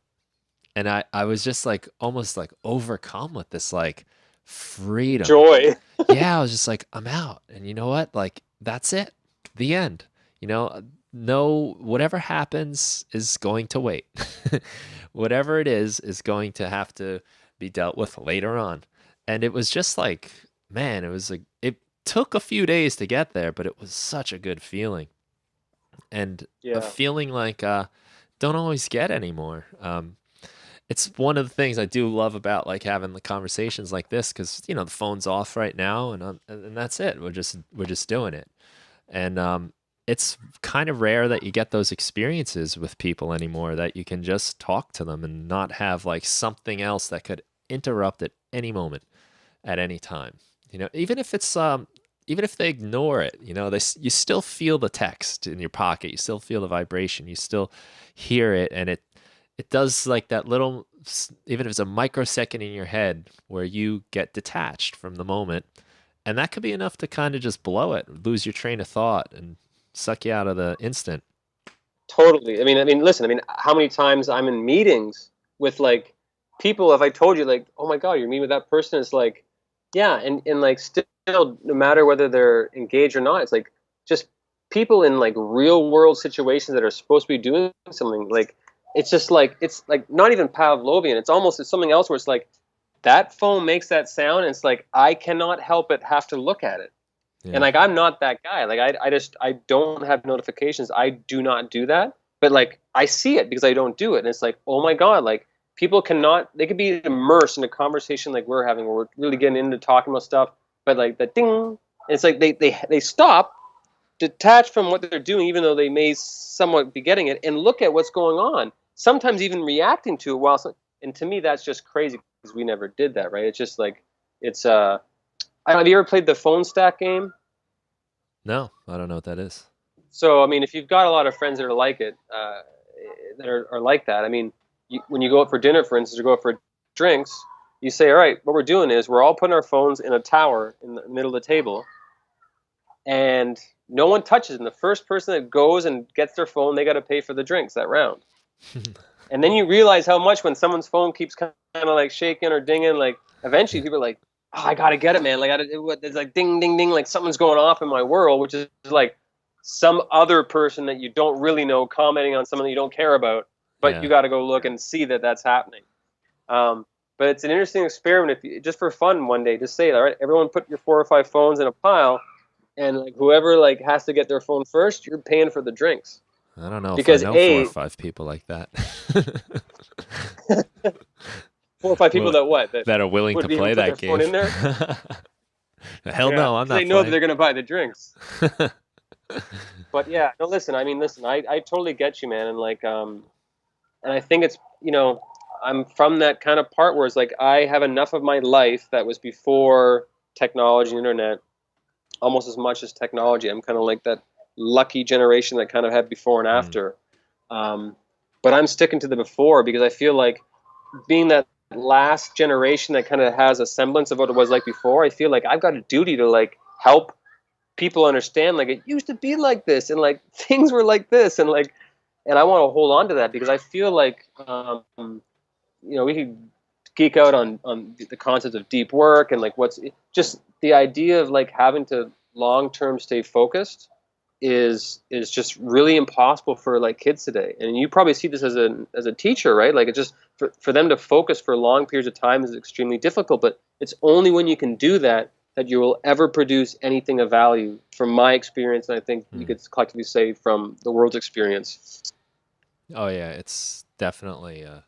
And I was just like almost like overcome with this like freedom. Joy. Yeah, I was just like, I'm out. And you know what? Like, that's it. The end. No, whatever happens is going to wait. Whatever it is going to have to be dealt with later on. And it was just like, man, it took a few days to get there, but it was such a good feeling. And a feeling like don't always get anymore. It's one of the things I do love about like having the conversations like this, because the phone's off right now, and that's it. We're just doing it, and it's kind of rare that you get those experiences with people anymore, that you can just talk to them and not have like something else that could interrupt at any moment, at any time. Even if it's even if they ignore it, you still feel the text in your pocket, you still feel the vibration, you still hear it, and it does like that little, even if it's a microsecond in your head where you get detached from the moment, and that could be enough to kind of just blow it, lose your train of thought, and suck you out of the instant. Totally. I mean, listen, how many times I'm in meetings with like people, if I told you like, oh my God, you're meeting with that person, it's like, yeah. And like still, no matter whether they're engaged or not, it's like just people in like real world situations that are supposed to be doing something. Like, it's just like, it's like not even Pavlovian. It's something else where it's like that phone makes that sound. And it's like, I cannot help but have to look at it. Yeah. And like, I'm not that guy. Like I don't have notifications. I do not do that. But like, I see it because I don't do it. And it's like, oh my God, like people they could be immersed in a conversation like we're having, where we're really getting into talking about stuff. But like the ding, and it's like they stop, detach from what they're doing, even though they may somewhat be getting it, and look at what's going on. Sometimes even reacting to it and to me, that's just crazy because we never did that, right? It's just like, it's, have you ever played the phone stack game? No, I don't know what that is. So, if you've got a lot of friends that are like it, that are like that, when you go out for dinner, for instance, or go out for drinks, you say, all right, what we're doing is we're all putting our phones in a tower in the middle of the table, and no one touches them. The first person that goes and gets their phone, they got to pay for the drinks that round. And then you realize how much when someone's phone keeps kind of like shaking or dinging, like eventually people are like, oh, I got to get it, man. Like, it's like ding, ding, ding, like something's going off in my world, which is like some other person that you don't really know commenting on something that you don't care about, but you got to go look and see that that's happening. But it's an interesting experiment. If you, just for fun, one day, just say, all right, everyone, put your 4 or 5 phones in a pile, and like whoever like has to get their phone first, you're paying for the drinks. I don't know if I Because know four or A, five people like that. 4 or 5 people Well, that what? That that are willing would to be able to play put their that phone game. in there? Hell Yeah, no, I'm because they not know that playing. they're going to buy the drinks. But yeah, no, listen, I mean, listen, I totally get you, man. And like, and I think it's, I'm from that kind of part where it's like, I have enough of my life that was before technology and internet, almost as much as technology. I'm kind of like that lucky generation that kind of had before and Mm, after. Um, but I'm sticking to the before because I feel like being that last generation that kind of has a semblance of what it was like before, I feel like I've got a duty to like help people understand like it used to be like this and like things were like this and like, and I want to hold on to that because I feel like we could geek out on the concept of deep work and like what's just the idea of like having to long term stay focused is just really impossible for like kids today. And you probably see this as a teacher, right? Like it just for them to focus for long periods of time is extremely difficult, but it's only when you can do that that you will ever produce anything of value from my experience, and I think you mm. could collectively say from the world's experience. Oh yeah, it's definitely a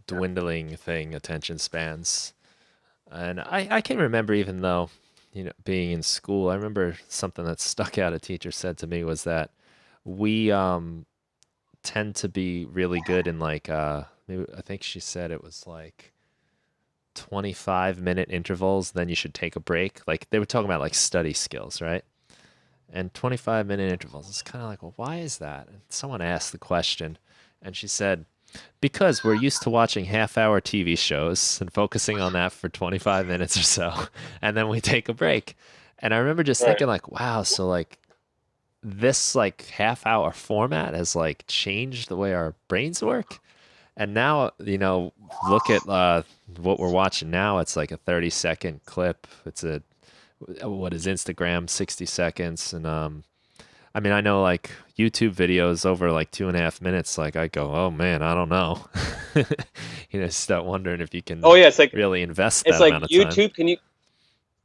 dwindling thing, attention spans. And I can remember even though, being in school, I remember something that stuck out a teacher said to me was that we tend to be really good in like maybe I think she said it was like 25-minute intervals, then you should take a break. Like they were talking about like study skills, right? And 25-minute intervals. It's kind of like, well, why is that? And someone asked the question, and she said, because we're used to watching half-hour TV shows and focusing on that for 25 minutes or so, and then we take a break. And I remember just Right. thinking, like, wow, so like this like half-hour format has like changed the way our brains work. And now, look at what we're watching now. It's like a 30-second clip. It's a what is Instagram 60 seconds, and I mean, I know like YouTube videos over like 2.5 minutes, like I go, oh man, I don't know. Start wondering if you Oh can yeah, really invest it's that like amount of time. YouTube.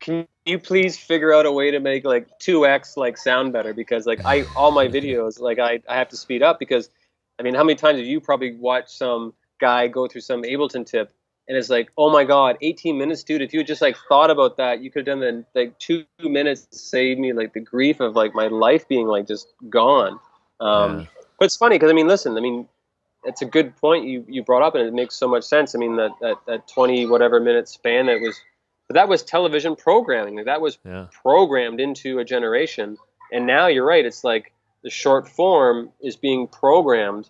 Can you please figure out a way to make like 2x like sound better? Because like I all my videos like I have to speed up because I mean how many times have you probably watched some guy go through some Ableton tip and it's like, oh my god, 18 minutes, dude, if you had just like thought about that you could have done in like 2 minutes to save me like the grief of like my life being like just gone. Yeah. But it's funny because I mean listen, I mean it's a good point you brought up and it makes so much sense. I mean that 20 whatever minute span that was, but that was television programming. Like, that was Yeah. programmed into a generation. And now you're right. It's like the short form is being programmed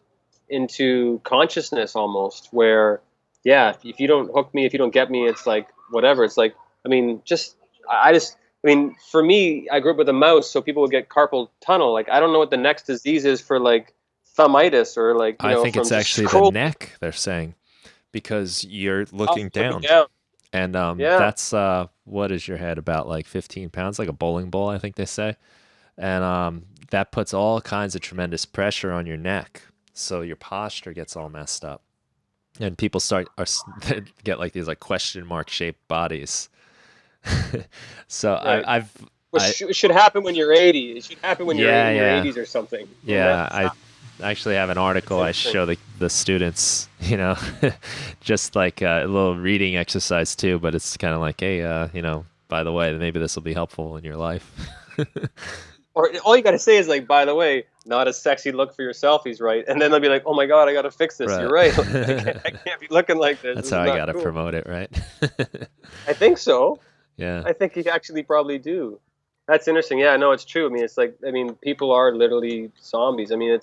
into consciousness almost. Where, yeah, if you don't hook me, if you don't get me, it's like whatever. It's like I mean, I mean, for me, I grew up with a mouse, so people would get carpal tunnel. Like I don't know what the next disease is for like thumbitis or like I think from it's just actually the scroll neck, they're saying, because you're looking looking down. down. And Yeah. that's what is your head about like 15 pounds, like a bowling ball, I think they say. And that puts all kinds of tremendous pressure on your neck, so your posture gets all messed up, and people get like these like question mark shaped bodies. So Right. I Which should happen when you're 80. It should happen when you're yeah, in your yeah, 80s or something. And yeah. I actually have an it's article I interesting. show the students, just like a little reading exercise too, but it's kind of like, hey, by the way, maybe this will be helpful in your life. Or all you got to say is like, by the way, not a sexy look for your selfies, right? And then they'll be like, oh my god, I got to fix this. You're Right. right. Like, I can't be looking like this. That's This how is I not gotta cool. promote it, right? I think so. Yeah. I think you actually probably do. That's interesting. Yeah, no, it's true. I mean, it's like, I mean, people are literally zombies. I mean,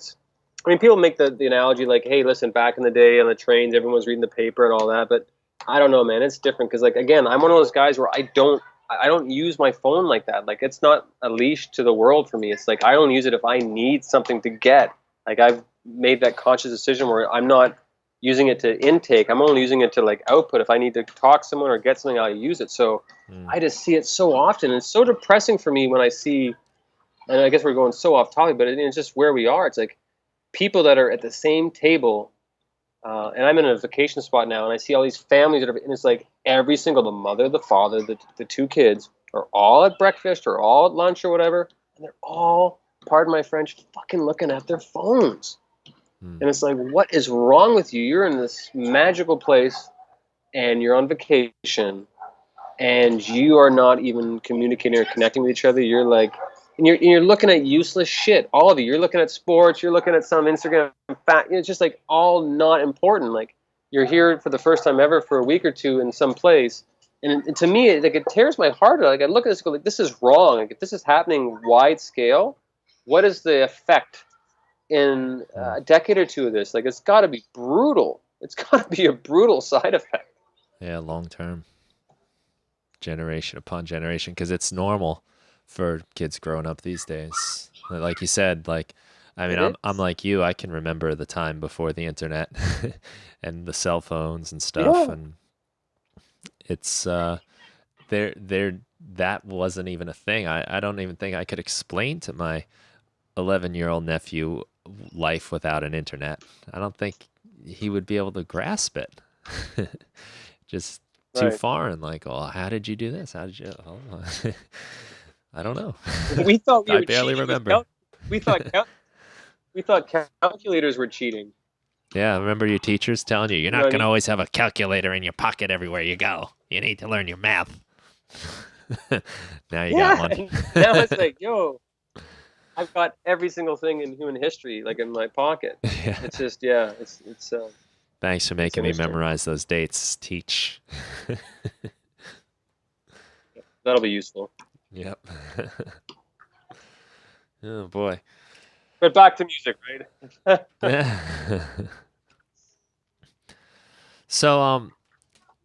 people make the analogy like, hey, listen, back in the day on the trains, everyone was reading the paper and all that. But I don't know, man. It's different because, like, again, I'm one of those guys where I don't use my phone like that. Like, it's not a leash to the world for me. It's like I only use it if I need something to get. Like, I've made that conscious decision where I'm not using it to intake. I'm only using it to like output. If I need to talk to someone or get something, I'll use it. So Mm. I just see it so often. And it's so depressing for me when I see, and I guess we're going so off topic, but it's just where we are. It's like people that are at the same table and I'm in a vacation spot now, and I see all these families that are, and it's like every single, the mother, the father, the two kids are all at breakfast or all at lunch or whatever, and they're all, pardon my French, fucking looking at their phones. And it's like, what is wrong with you? You're in this magical place, and you're on vacation, and you are not even communicating or connecting with each other. You're like, and you're looking at useless shit. All of you. You're looking at sports. You're looking at some Instagram fact. It's just like all not important. Like you're here for the first time ever for a week or two in some place, and to me, it tears my heart. Like I look at this, and go like, this is wrong. Like if this is happening wide scale, what is the effect in a decade or two of this? Like it's got to be brutal. It's got to be a brutal side effect. Yeah, long term, generation upon generation, because it's normal for kids growing up these days. Like you said, like I mean, I'm like you. I can remember the time before the internet and the cell phones and stuff, Yeah. and it's there that wasn't even a thing. I don't even think I could explain to my 11-year-old nephew life without an internet. I don't think he would be able to grasp it. Just too Right. foreign. Like, oh, how did you do this? How did you? Oh. I don't know. We thought we I were barely cheating with remember. we thought we thought calculators were cheating. Yeah, I remember your teachers telling you, you're You know not what I going to mean? always have a calculator in your pocket everywhere you go. You need to learn your math. Now you got Yeah. one. And now it's like, yo, I've got every single thing in human history like in my pocket. Yeah. It's just, yeah, Thanks for it's making me interesting. memorize those dates. Teach. That'll be useful. Yep. Oh boy. But back to music, right? Yeah. So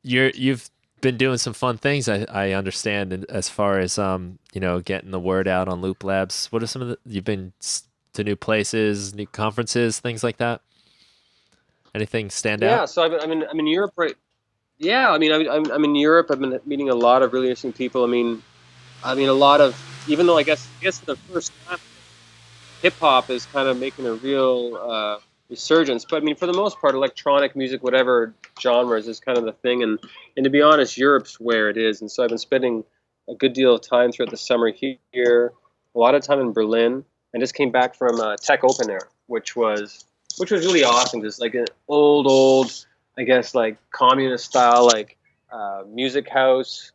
you've been doing some fun things, I understand, as far as getting the word out on LoopLabs. What are some of you've been to new places, new conferences, things like that? Anything stand out? Yeah, so I'm in Europe right. Yeah, I'm in Europe. I've been meeting a lot of really interesting people. I mean a lot of, even though I guess for the first time hip hop is kind of making a real resurgence. But I mean, for the most part, electronic music, whatever genres, is kind of the thing. And to be honest, Europe's where it is. And so I've been spending a good deal of time throughout the summer here, a lot of time in Berlin. I just came back from Tech Open Air, which was really awesome. Just like an old, I guess like communist style, like music house,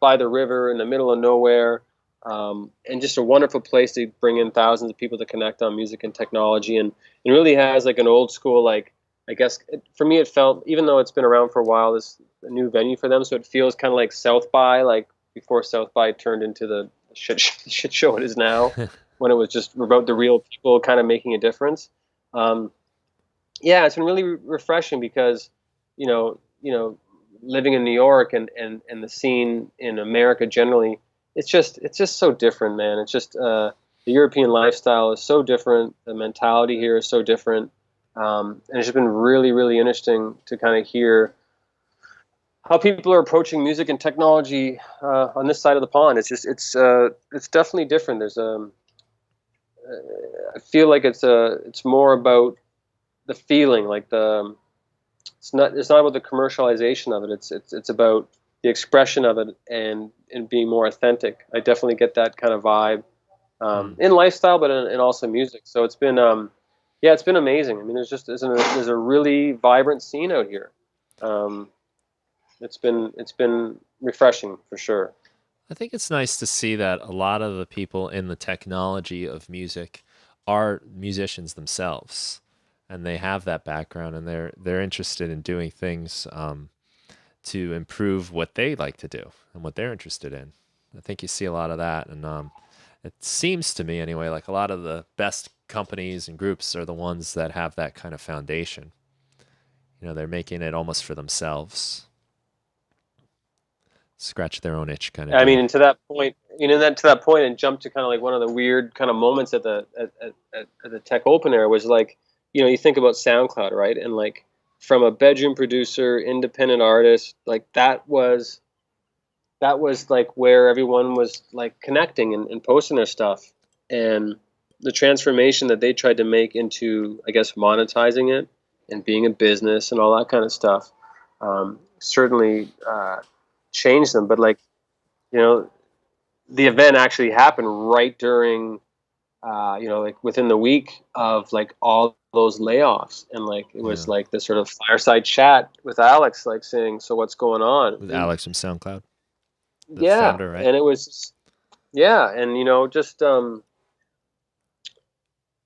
by the river in the middle of nowhere, and just a wonderful place to bring in thousands of people to connect on music and technology, and it really has like an old school, like I guess for me it felt, even though it's been around for a while, this a new venue for them, so it feels kind of like South by, like before South by turned into the shit show it is now, when it was just about the real people kind of making a difference. Um, yeah, it's been really refreshing because, living in New York and the scene in America generally, it's just so different, man. It's just the European lifestyle is so different. The mentality here is so different, and it's just been really, really interesting to kind of hear how people are approaching music and technology on this side of the pond. It's definitely different. I feel like it's more about the feeling, like it's not about the commercialization of it. It's about the expression of it, and being more authentic. I definitely get that kind of vibe in lifestyle, but in also music. So it's been yeah, it's been amazing. I mean, there's a really vibrant scene out here. Um, it's been refreshing for sure. I think it's nice to see that a lot of the people in the technology of music are musicians themselves, and they have that background, and they're interested in doing things to improve what they like to do and what they're interested in. I think you see a lot of that, and it seems to me anyway like a lot of the best companies and groups are the ones that have that kind of foundation. They're making it almost for themselves, scratch their own itch kind of I mean, deal. and to that point, and jump to kind of like one of the weird kind of moments at the Tech Open Air was like, you think about SoundCloud, right? And like from a bedroom producer, independent artist, like that was like where everyone was like connecting and posting their stuff, and the transformation that they tried to make into, I guess, monetizing it and being a business and all that kind of stuff, certainly changed them. But like, you know, the event actually happened right during, like within the week of like all those layoffs, and like it was Yeah. like this sort of fireside chat with Alex, like saying, "So what's going on?" With Alex from SoundCloud, the Yeah, founder, right? and it was, yeah, and just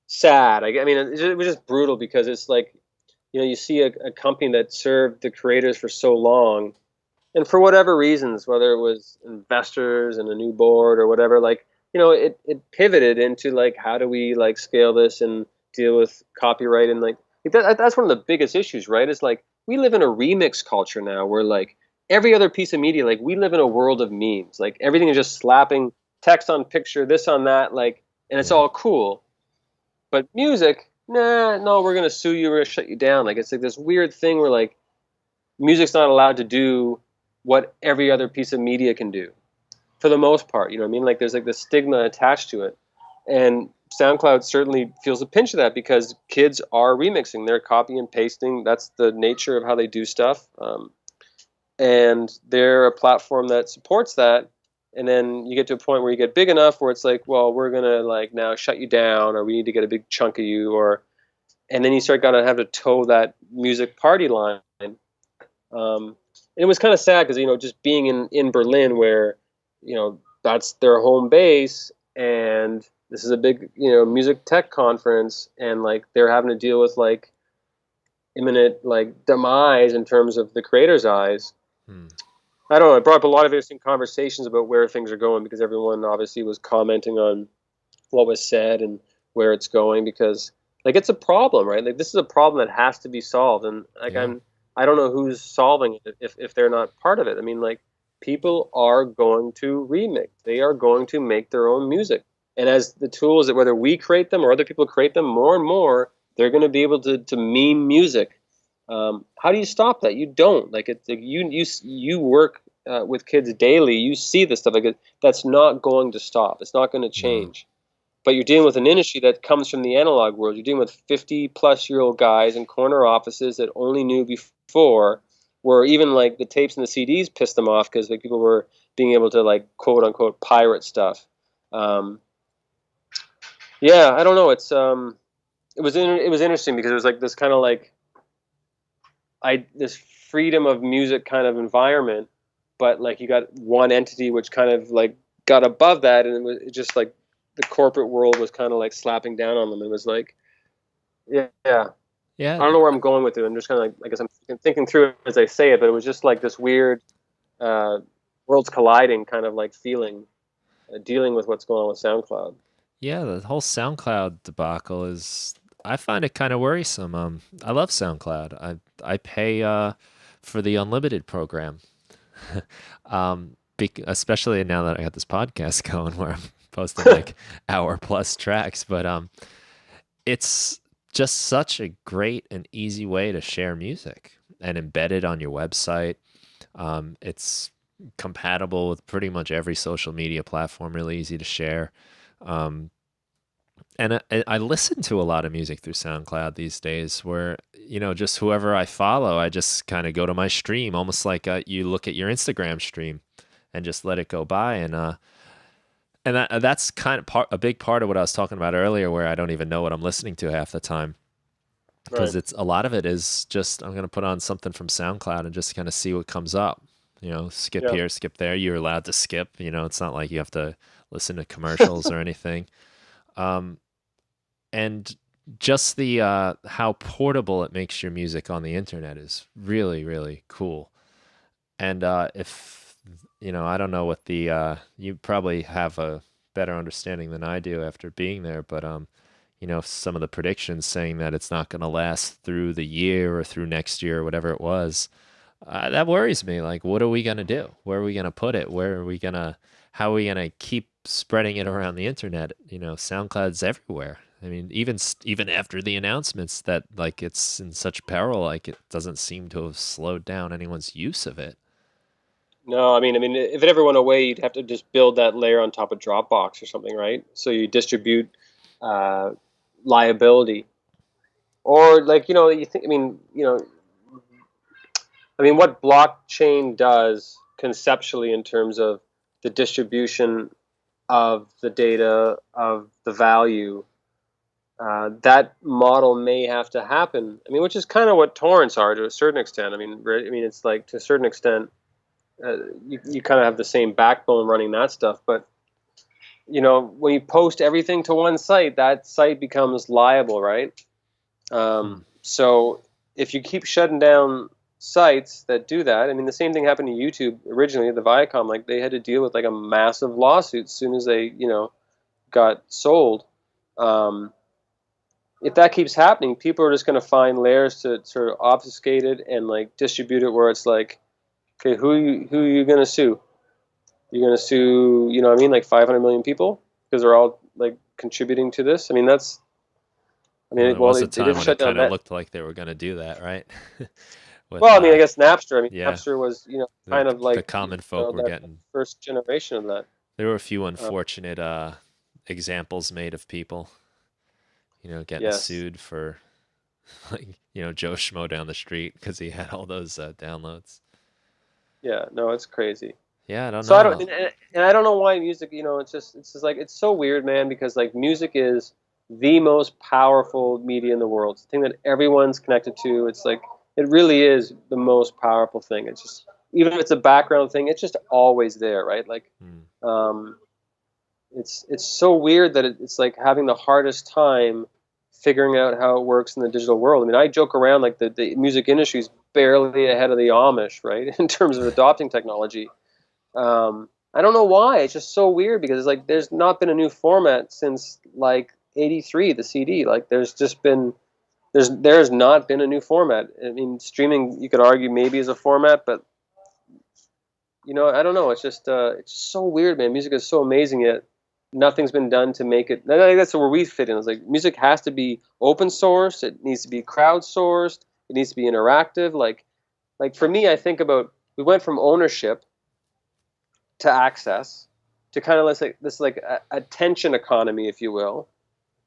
sad. I mean, it was just brutal because it's like, you see a company that served the creators for so long, and for whatever reasons, whether it was investors and a new board or whatever, like, it pivoted into like, how do we like scale this and deal with copyright, and like that's one of the biggest issues, right? Is like, we live in a remix culture now where like every other piece of media, like we live in a world of memes, like everything is just slapping text on picture, this on that, like, and it's Yeah. all cool. But music, nah, no, we're gonna sue you, we're gonna shut you down. Like, it's like this weird thing where like music's not allowed to do what every other piece of media can do, for the most part. You know what I mean? Like, there's like this stigma attached to it, and SoundCloud certainly feels a pinch of that because kids are remixing, they're copy and pasting. That's the nature of how they do stuff, and they're a platform that supports that. And then you get to a point where you get big enough where it's like, well, we're gonna like now shut you down, or we need to get a big chunk of you, or and then you start gonna have to toe that music party line. And it was kind of sad because, just being in Berlin, where that's their home base, and this is a big music tech conference, and like they're having to deal with like imminent like demise in terms of the creator's eyes. Hmm. I don't know. It brought up a lot of interesting conversations about where things are going, because everyone obviously was commenting on what was said and where it's going, because like it's a problem, right? Like, this is a problem that has to be solved, and like Yeah. I don't know who's solving it if they're not part of it. I mean, like, people are going to remix. They are going to make their own music, and as the tools that, whether we create them or other people create them, more and more they're going to be able to meme music. How do you stop that? You don't. Like, it's like you work with kids daily. You see this stuff, like that's not going to stop. It's not going to No. change. But you're dealing with an industry that comes from the analog world. You're dealing with 50-plus-year-old guys in corner offices that only knew before, where even like the tapes and the CDs pissed them off because like people were being able to like quote unquote pirate stuff. Um, yeah, I don't know. It was interesting because it was like this kind of like this freedom of music kind of environment, but like you got one entity which kind of like got above that, and it just like the corporate world was kind of like slapping down on them. It was like, yeah, I Yeah. don't know where I'm going with it. I'm just kind of like, I guess I'm thinking through it as I say it, but it was just like this weird uh, worlds colliding kind of like feeling, dealing with what's going on with SoundCloud. Yeah, the whole SoundCloud debacle is, I find it kind of worrisome. I love SoundCloud. I pay for the unlimited program. Especially now that I got this podcast going where I'm posting like hour plus tracks, but it's just such a great and easy way to share music and embed it on your website. It's compatible with pretty much every social media platform, really easy to share. Um, and I listen to a lot of music through SoundCloud these days where, just whoever I follow, I just kind of go to my stream, almost like you look at your Instagram stream and just let it go by. And that's kind of a big part of what I was talking about earlier, where I don't even know what I'm listening to half the time. Because Right. it's a lot of it is just, I'm going to put on something from SoundCloud and just kind of see what comes up. Skip Yeah. here, skip there. You're allowed to skip. It's not like you have to listen to commercials or anything. Um, and just the how portable it makes your music on the internet is really, really cool. And if I don't know what the you probably have a better understanding than I do after being there, but some of the predictions saying that it's not going to last through the year or through next year or whatever it was, that worries me. Like, what are we going to do? Where are we going to put it? How are we going to keep spreading it around the internet? SoundCloud's everywhere. I mean, even after the announcements that like it's in such peril, like it doesn't seem to have slowed down anyone's use of it. No, I mean, if it ever went away, you'd have to just build that layer on top of Dropbox or something, right? So you distribute uh, liability. Or like, you know, you think, I mean, you know, I mean, what blockchain does conceptually in terms of the distribution of the data, of the value, that model may have to happen. I mean, which is kind of what torrents are to a certain extent. I mean, right? I mean, it's like to a certain extent, you kind of have the same backbone running that stuff. But you know, when you post everything to one site, that site becomes liable, right? So if you keep shutting down sites that do that, I mean, the same thing happened to YouTube originally. The Viacom, like they had to deal with like a massive lawsuit as soon as they, you know, got sold. Um, if that keeps happening, people are just going to find layers to sort of obfuscate it and like distribute it where it's like, okay, who are you going to sue? You're going to sue, you know what I mean, like 500 million people because they're all like contributing to this. I mean, that's, I Well, mean, there well, was a they time did when it shut down kind of that. looked like they were going to do that, right? With Well, I mean, I guess Napster. I mean, yeah, Napster was, you know, the kind of the like, you common know, folk were that getting. first generation of that. There were a few Uh, unfortunate examples made of people, getting yes. sued for like Joe Schmo down the street because he had all those downloads. Yeah. No, it's crazy. Yeah, I don't So I don't, know. and I don't know why music. You know, it's just like it's so weird, man. Because like music is the most powerful media in the world. It's the thing that everyone's connected to. It's like it really is the most powerful thing. It's just even if it's a background thing, it's just always there, right? Like, Hmm. um, it's so weird that it's like having the hardest time figuring out how it works in the digital world. I mean, I joke around like the music industry is barely ahead of the Amish, right, in terms of adopting technology. I don't know why. It's just so weird because it's like there's not been a new format since like '83, the CD. Like there's just been there's not been a new format. I mean, streaming you could argue maybe is a format, but you know, I don't know. It's just so weird, man. Music is so amazing yet nothing's been done to make it. I think that's where we fit in. It's like music has to be open source. It needs to be crowdsourced. It needs to be interactive. Like for me, I think about we went from ownership to access to kind of this like attention economy, if you will,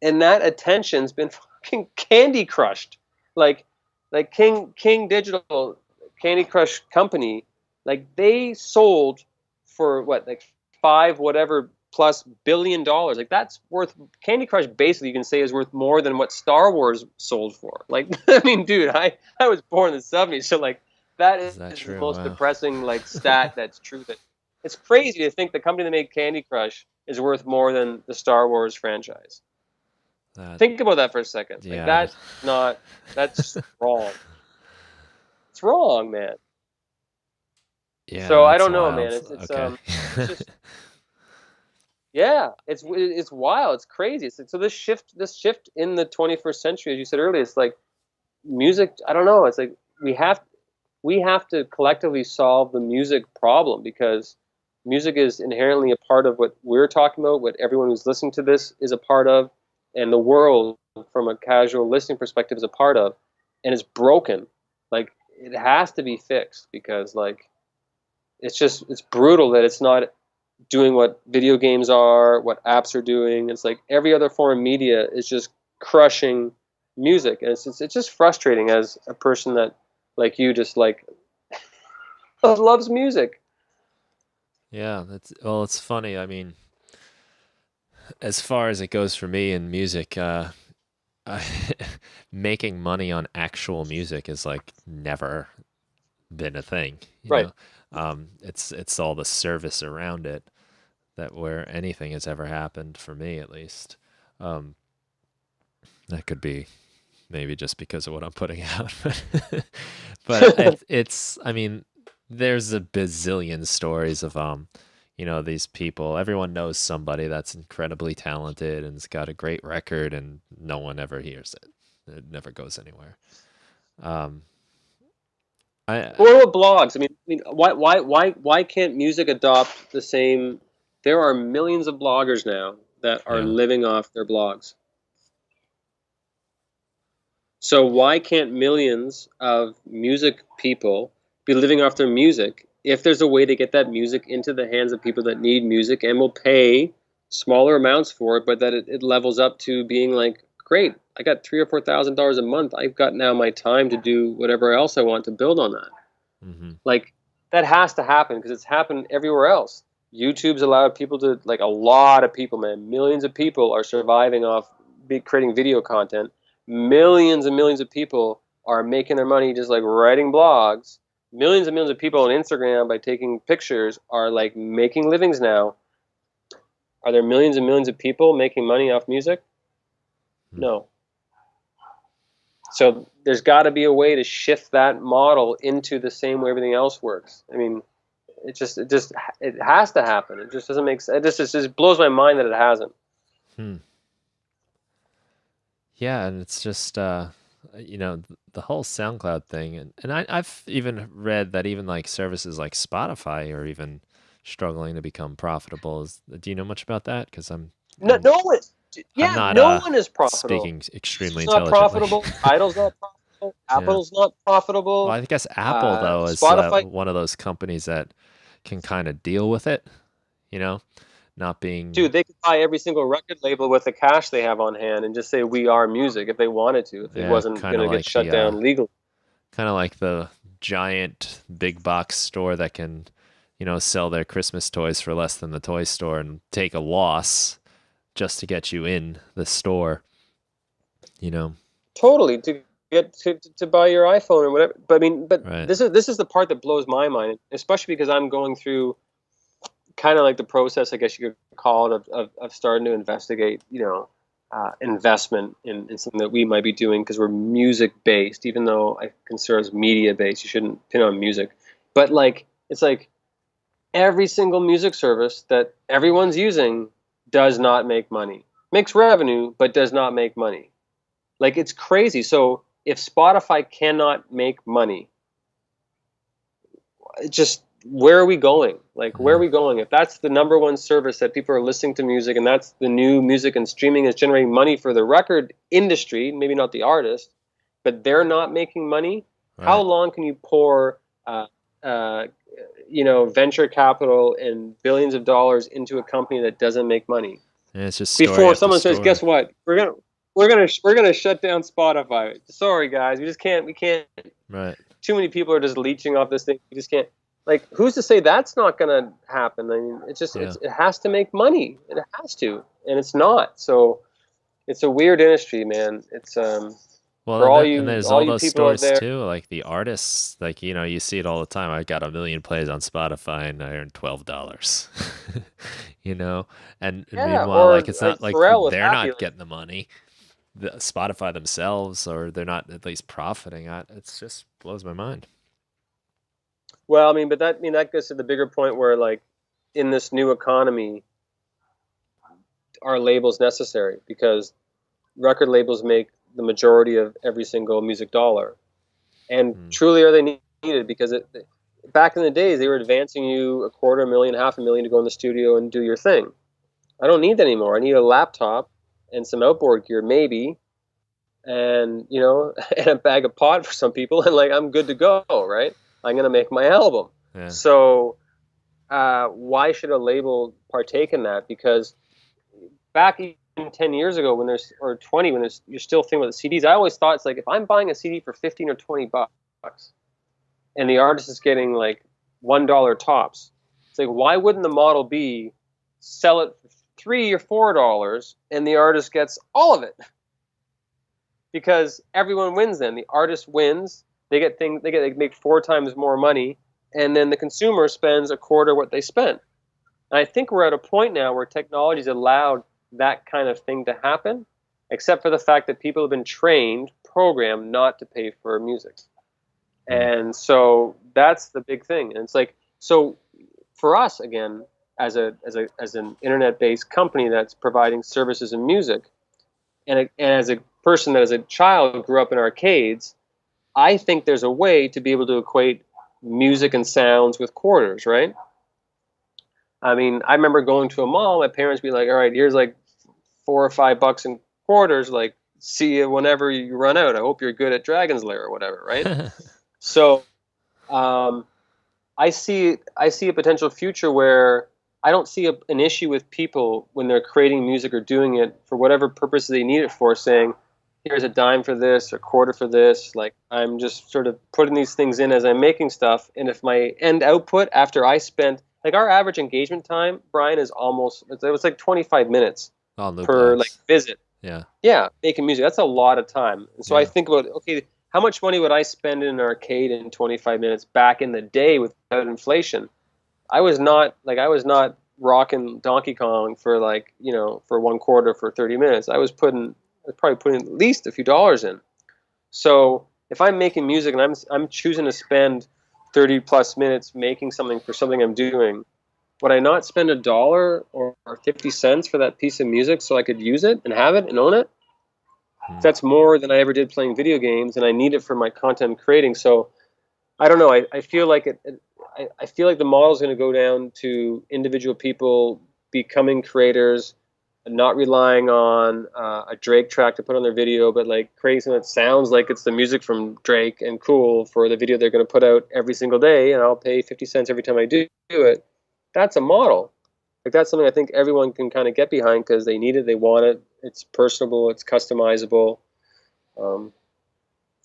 and that attention's been fucking candy crushed. Like King Digital, Candy Crush Company, like they sold for what like five whatever plus $1 billion. Like that's worth Candy Crush basically you can say is worth more than what Star Wars sold for. Like I mean, dude, I was born in the '70s, so like that Is that is the true? most Wow. depressing like stat that's true. That it's crazy to think the company that made Candy Crush is worth more than the Star Wars franchise. That Think about that for a second. Like yeah. that's not that's wrong. It's wrong, man. Yeah, So I that's don't know, man. wild. Okay. It's just yeah, it's wild. It's crazy. So this shift in the 21st century, as you said earlier, it's like music. I don't know. It's like we have to collectively solve the music problem because music is inherently a part of what we're talking about, what everyone who's listening to this is a part of, and the world from a casual listening perspective is a part of, and it's broken. Like it has to be fixed because like it's brutal that it's not doing what video games are, what apps are doing. It's like every other form of media is just crushing music, and it's just frustrating as a person that like you just like loves music. Yeah, it's funny. I mean, as far as it goes for me in music, I, making money on actual music is like never been a thing, you Right. know. It's all the service around it that where anything has ever happened for me at least. Um, that could be maybe just because of what I'm putting out, but it's I mean, there's a bazillion stories of these people. Everyone knows somebody that's incredibly talented and has got a great record, and no one ever hears it. It never goes anywhere. Um, I What about blogs? I mean, why can't music adopt the same? There are millions of bloggers now that are yeah. living off their blogs. So why can't millions of music people be living off their music if there's a way to get that music into the hands of people that need music and will pay smaller amounts for it, but that it levels up to being like great. I got $3,000 or $4,000 a month. I've got now my time to do whatever else I want to build on that. Mm-hmm. Like, that has to happen because it's happened everywhere else. YouTube's allowed people to, like, a lot of people, man, millions of people are surviving off creating video content. Millions and millions of people are making their money just like writing blogs. Millions and millions of people on Instagram by taking pictures are like making livings now. Are there millions and millions of people making money off music? No. So there's got to be a way to shift that model into the same way everything else works. I mean, it has to happen. It just doesn't make sense. It just blows my mind that it hasn't. Yeah, and it's just you know, the whole SoundCloud thing, and I've even read that even like services like Spotify are even struggling to become profitable. Do you know much about that? Because No one. I'm Yeah, not no one is profitable. speaking extremely It's not intelligently. profitable. Tidal's not profitable. Yeah. Apple's not Well, profitable. I guess Apple though is Spotify. one of those companies that can kind of deal with it, you know, not being. Dude, they could buy every single record label with the cash they have on hand and just say we are music if they wanted to, if it wasn't kind going of to get like shut down legally. kind of like the giant big box store that can, you know, sell their Christmas toys for less than the toy store and take a loss just to get you in the store, you know. Totally, to get to buy your iPhone or whatever. But I mean, Right. this is the part that blows my mind, especially because I'm going through kind of like the process, I guess you could call it, of starting to investigate, you know, investment in something that we might be doing because we're music based, even though I consider us media based. You shouldn't pin on music, but like it's like every single music service that everyone's using does not make money, makes revenue, but does not make money. Like, it's crazy. So if Spotify cannot make money, it just, where are we going? Like, where are we going? If that's the number one service that people are listening to music, and that's the new music and streaming is generating money for the record industry, maybe not the artist, but they're not making money. Right. How long can you pour, you know, venture capital and billions of dollars into a company that doesn't make money? And it's just before someone says, "Guess what? We're gonna shut down Spotify." Sorry, guys, we can't. Right. Too many people are just leeching off this thing. We just can't. Like, who's to say that's not gonna happen? I mean, it has to make money. It has to, and it's not. So it's a weird industry, man. It's well, for and there's all those stores there, too, like the artists, like, you know, you see it all the time. I got 1 million plays on Spotify and I earned $12, you know, and meanwhile, like, it's not like they're not getting the money, the Spotify themselves, or they're not at least profiting at. It's just blows my mind. Well, I mean, but that goes to the bigger point where, like, in this new economy, are labels necessary? Because record labels make the majority of every single music dollar, and truly are they needed? Because back in the days they were advancing you $250,000, $500,000 to go in the studio and do your thing. I don't need that anymore. I need a laptop and some outboard gear, maybe, and, you know, and a bag of pot for some people, and, like, I'm good to go, right? I'm gonna make my album. Yeah. So why should a label partake in that? Because back even 10 years ago, or 20, you're still thinking about the CDs, I always thought, it's like, if I'm buying a CD for 15 or 20 bucks and the artist is getting like $1 tops, it's like, why wouldn't the model be sell it for $3 or $4 and the artist gets all of it? Because everyone wins then. The artist wins, they make 4 times more money, and then the consumer spends a quarter what they spent. And I think we're at a point now where technology's allowed that kind of thing to happen, except for the fact that people have been programmed not to pay for music. And so that's the big thing. And it's like, so for us, again, as an internet-based company that's providing services in music, and as a person that as a child grew up in arcades, I think there's a way to be able to equate music and sounds with quarters, right? I mean, I remember going to a mall, my parents be like, all right, here's like $4 or $5 in quarters, like, see you whenever you run out. I hope you're good at Dragon's Lair or whatever, right? So I see a potential future where I don't see an issue with people when they're creating music or doing it for whatever purpose they need it for, saying, here's a dime for this, a quarter for this. Like I'm just sort of putting these things in as I'm making stuff. And if my end output after I spent, like our average engagement time, Brian, is almost, it was like 25 minutes On per like LoopLabs. visit. Yeah. Yeah, making music. That's a lot of time. And so I Yeah. think about, okay, how much money would I spend in an arcade in 25 minutes back in the day without inflation? I was not rocking Donkey Kong for like, for one quarter for 30 minutes. I was probably putting at least a few dollars in. So if I'm making music and I'm choosing to spend 30 plus minutes making something for something I'm doing, would I not spend $1 or 50 cents for that piece of music so I could use it and have it and own it? That's more than I ever did playing video games, and I need it for my content creating. So I don't know. I feel like I feel like the model is going to go down to individual people becoming creators, and not relying on a Drake track to put on their video, but like creating something that sounds like it's the music from Drake and cool for the video they're going to put out every single day, and I'll pay 50 cents every time I do it. That's a model. Like that's something I think everyone can kind of get behind because they need it, they want it. It's personable, it's customizable. Um,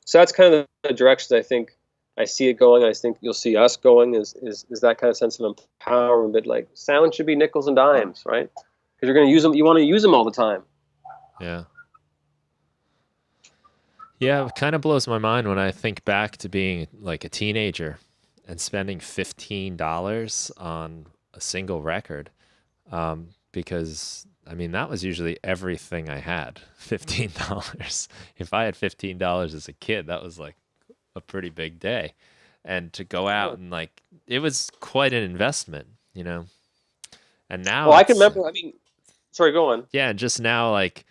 so that's kind of the directions I think I see it going. I think you'll see us going is that kind of sense of empowerment. But like sound should be nickels and dimes, right? Because you're going to use them. You want to use them all the time. Yeah. Yeah, it kind of blows my mind when I think back to being like a teenager and spending $15 on a single record. Because I mean, that was usually everything I had. $15. If I had $15 as a kid, that was like a pretty big day. And to go out and like, it was quite an investment, you know? And now Well, I can it's, remember. I mean, sorry, go on. yeah, just now, like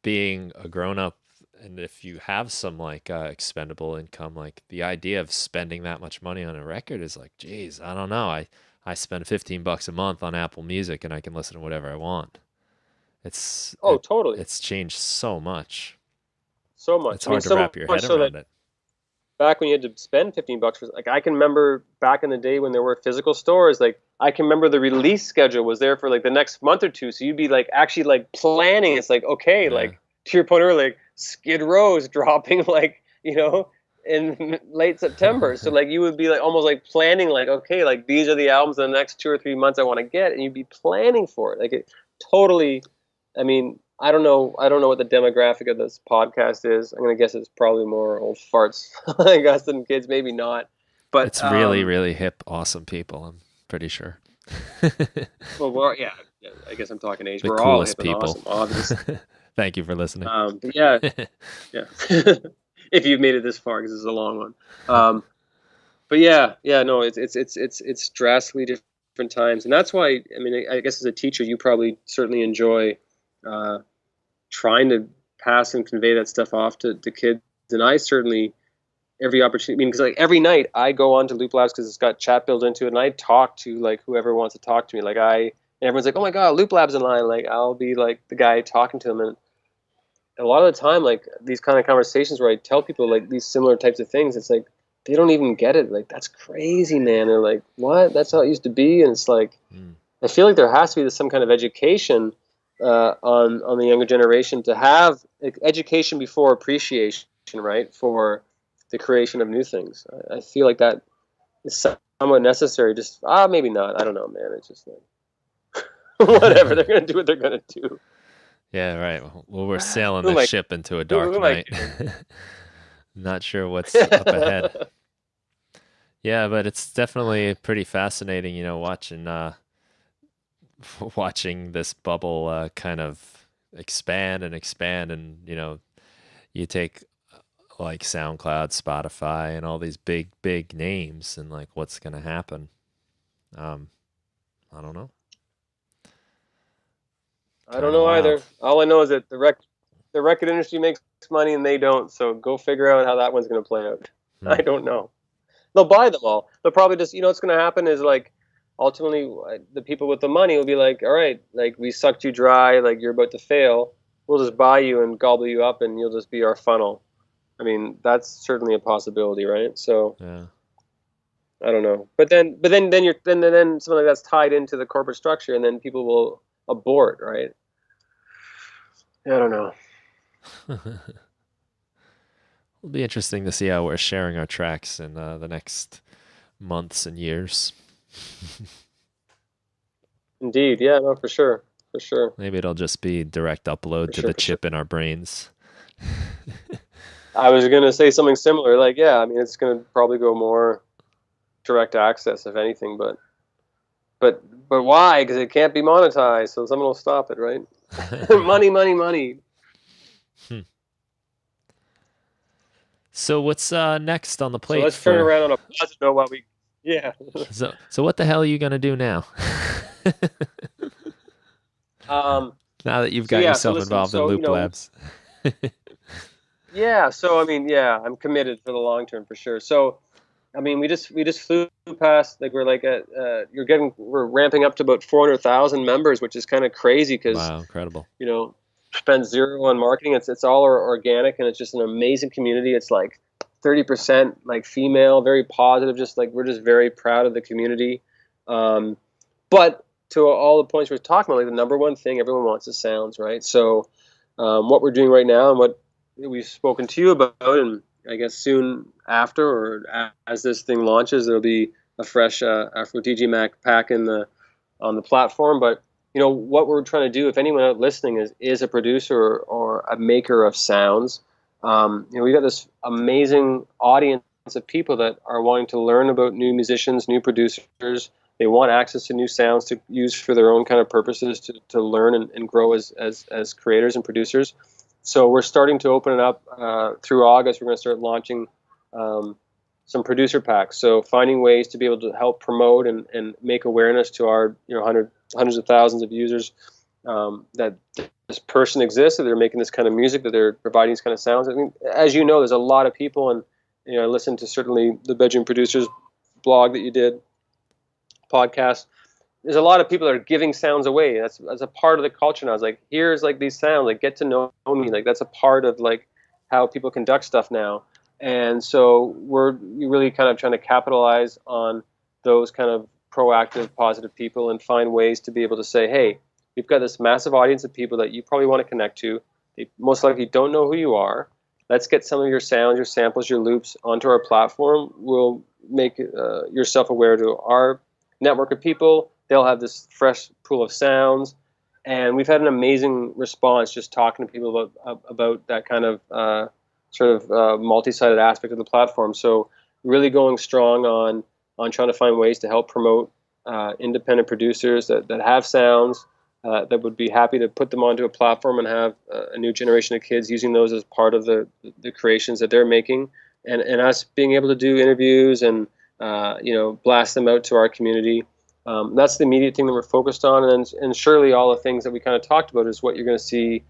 being a grown up, and if you have some like expendable income, like the idea of spending that much money on a record is like, geez, I don't know. I spend $15 a month on Apple Music and I can listen to whatever I want. It's Oh, totally. it's changed so much. So much. It's I mean, hard to so wrap your much head so that around it. back when you had to spend $15 for, like, I can remember back in the day when there were physical stores, like I can remember the release schedule was there for like the next month or two. So you'd be like actually like planning. It's like, okay, Yeah. like to your point earlier, like Skid Row's dropping like, in late September. So like you would be like almost like planning like, okay, like these are the albums in the next 2 or 3 months I want to get. And you'd be planning for it. Like it totally, I mean, I don't know what the demographic of this podcast is. I'm gonna guess it's probably more old farts, I guess, than kids. Maybe not, but It's really, really hip, awesome people, I'm pretty sure. well, yeah, I guess I'm talking age. The We're all coolest hip and people. awesome, obviously. Thank you for listening. But yeah, yeah. If you've made it this far, because this is a long one. But yeah, no, it's drastically different times, and that's why. I mean, I guess as a teacher, you probably certainly enjoy trying to pass and convey that stuff off to kids. And I certainly, every opportunity, I mean, because like every night I go on to LoopLabs because it's got chat built into it, and I talk to like whoever wants to talk to me. Like and everyone's like, oh my God, LoopLabs in line. Like I'll be like the guy talking to them, and a lot of the time, like these kind of conversations where I tell people like these similar types of things, it's like they don't even get it. Like that's crazy, man. They're like, what? That's how it used to be, and it's like I feel like there has to be some kind of education on the younger generation to have education before appreciation, right? For the creation of new things. I feel like that is somewhat necessary. Just maybe not. I don't know, man. It's just like whatever. They're gonna do what they're gonna do. Yeah, right. Well, we're sailing Who am the I? ship into a Who dark am I night. Not sure what's up ahead. Yeah, but it's definitely pretty fascinating, watching watching this bubble kind of expand and expand, and you take like SoundCloud, Spotify, and all these big names, and like what's gonna happen. I don't know. I don't Kind of know wild. either. All I know is that the record industry makes money and they don't. So go figure out how that one's going to play out. I don't know. They'll buy them all. They'll probably just, what's going to happen is like ultimately the people with the money will be like, all right, like we sucked you dry, like you're about to fail. We'll just buy you and gobble you up and you'll just be our funnel. I mean, that's certainly a possibility, right? So Yeah. I don't know. But then something like that's tied into the corporate structure and then people will abort, right? I don't know. It'll be interesting to see how we're sharing our tracks in the next months and years. Indeed, yeah, no, for sure, for sure, Maybe it'll just be direct upload for to sure, the for sure. chip in our brains. I was gonna say something similar. Like, yeah, I mean, it's gonna probably go more direct access, if anything. But why? Because it can't be monetized, so someone will stop it, right? Money, money, money. Hmm. So what's next on the So plate let's turn for? around on a positive note while we, yeah. So what the hell are you gonna do now? um. Now that you've So got yeah. So yourself listen. involved in So Loop Labs. yeah. So I mean, yeah, I'm committed for the long term for sure. So I mean, we just flew past, like, we're like at we're ramping up to about 400,000 members, which is kind of crazy because, Wow, incredible. you know, spend zero on marketing. It's all organic, and it's just an amazing community. It's like 30% like female, very positive. Just like, we're just very proud of the community. Um, but to all the points we're talking about, like, the number one thing everyone wants is sounds, right? So what we're doing right now and what we've spoken to you about, and I guess soon after, or as this thing launches, there'll be a fresh AfroDJMac pack on the platform. But what we're trying to do, if anyone out listening is a producer or a maker of sounds, we got this amazing audience of people that are wanting to learn about new musicians, new producers. They want access to new sounds to use for their own kind of purposes, to learn and grow as creators and producers. So we're starting to open it up through August. We're going to start launching some producer packs. So finding ways to be able to help promote and make awareness to our hundreds of thousands of users, that this person exists, that they're making this kind of music, that they're providing these kind of sounds. I mean, as you know, there's a lot of people, and I listened to certainly the Bedroom Producers blog that you did, podcast. There's a lot of people that are giving sounds away. That's a part of the culture now. It's like, here's like these sounds, like, get to know me. Like, that's a part of like how people conduct stuff now. And so we're really kind of trying to capitalize on those kind of proactive, positive people, and find ways to be able to say, hey, we've got this massive audience of people that you probably want to connect to. They most likely don't know who you are. Let's get some of your sounds, your samples, your loops onto our platform. We'll make yourself aware to our network of people. They'll have this fresh pool of sounds, and we've had an amazing response just talking to people about that kind of multi-sided aspect of the platform. So really going strong on trying to find ways to help promote independent producers that have sounds, that would be happy to put them onto a platform and have a new generation of kids using those as part of the creations that they're making, and us being able to do interviews and blast them out to our community. That's the immediate thing that we're focused on, and surely all the things that we kind of talked about is what you're going to see,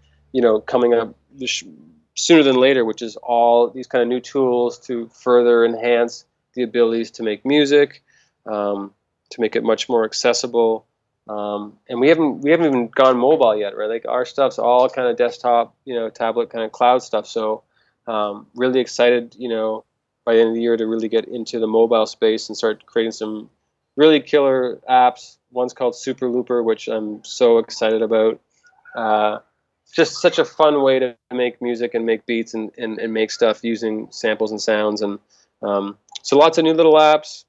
coming up sooner than later, which is all these kind of new tools to further enhance the abilities to make music, to make it much more accessible. And we haven't even gone mobile yet, right? Like, our stuff's all kind of desktop, tablet kind of cloud stuff. So really excited, by the end of the year to really get into the mobile space and start creating some really killer apps. One's called Super Looper, which I'm so excited about. Just such a fun way to make music and make beats and make stuff using samples and sounds. And so lots of new little apps,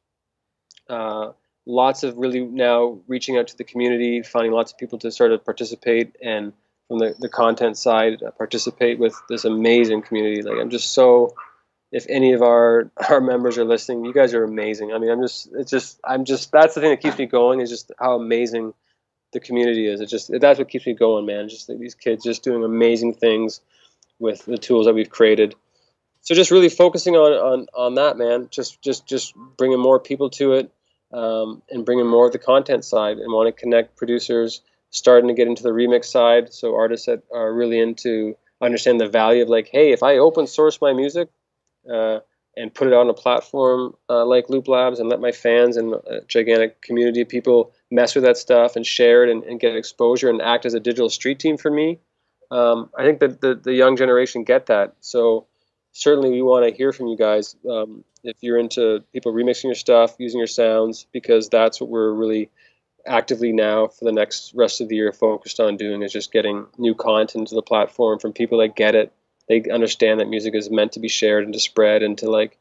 lots of really now reaching out to the community, finding lots of people to sort of participate, and from the content side, participate with this amazing community. Like, I'm just so, if any of our members are listening, you guys are amazing. I mean, that's the thing that keeps me going, is just how amazing the community is. That's what keeps me going, man. Just like these kids just doing amazing things with the tools that we've created. So just really focusing on that, man. Just bringing more people to it, and bringing more of the content side, and want to connect producers, starting to get into the remix side. So artists that are really into understand the value of, like, hey, if I open source my music, and put it on a platform like LoopLabs, and let my fans and a gigantic community of people mess with that stuff and share it and get exposure and act as a digital street team for me. I think that the young generation get that. So certainly we want to hear from you guys, if you're into people remixing your stuff, using your sounds, because that's what we're really actively now for the next rest of the year focused on doing, is just getting new content to the platform from people that get it, They understand that music is meant to be shared and to spread and to like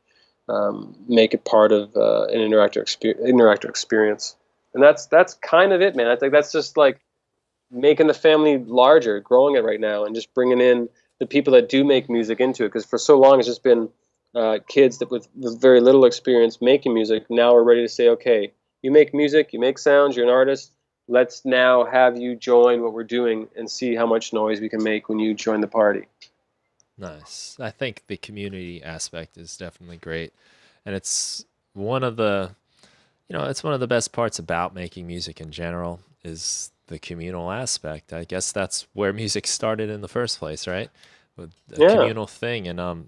make it part of an interactive experience. And that's kind of it, man. I think that's just like making the family larger, growing it right now, and just bringing in the people that do make music into it. Because for so long it's just been kids that with very little experience making music. Now we're ready to say, okay, you make music, you make sounds, you're an artist. Let's now have you join what we're doing and see how much noise we can make when you join the party. Nice. I think the community aspect is definitely great. And it's one of the, it's one of the best parts about making music in general is the communal aspect. I guess that's where music started in the first place, right? With a Yeah, communal thing. And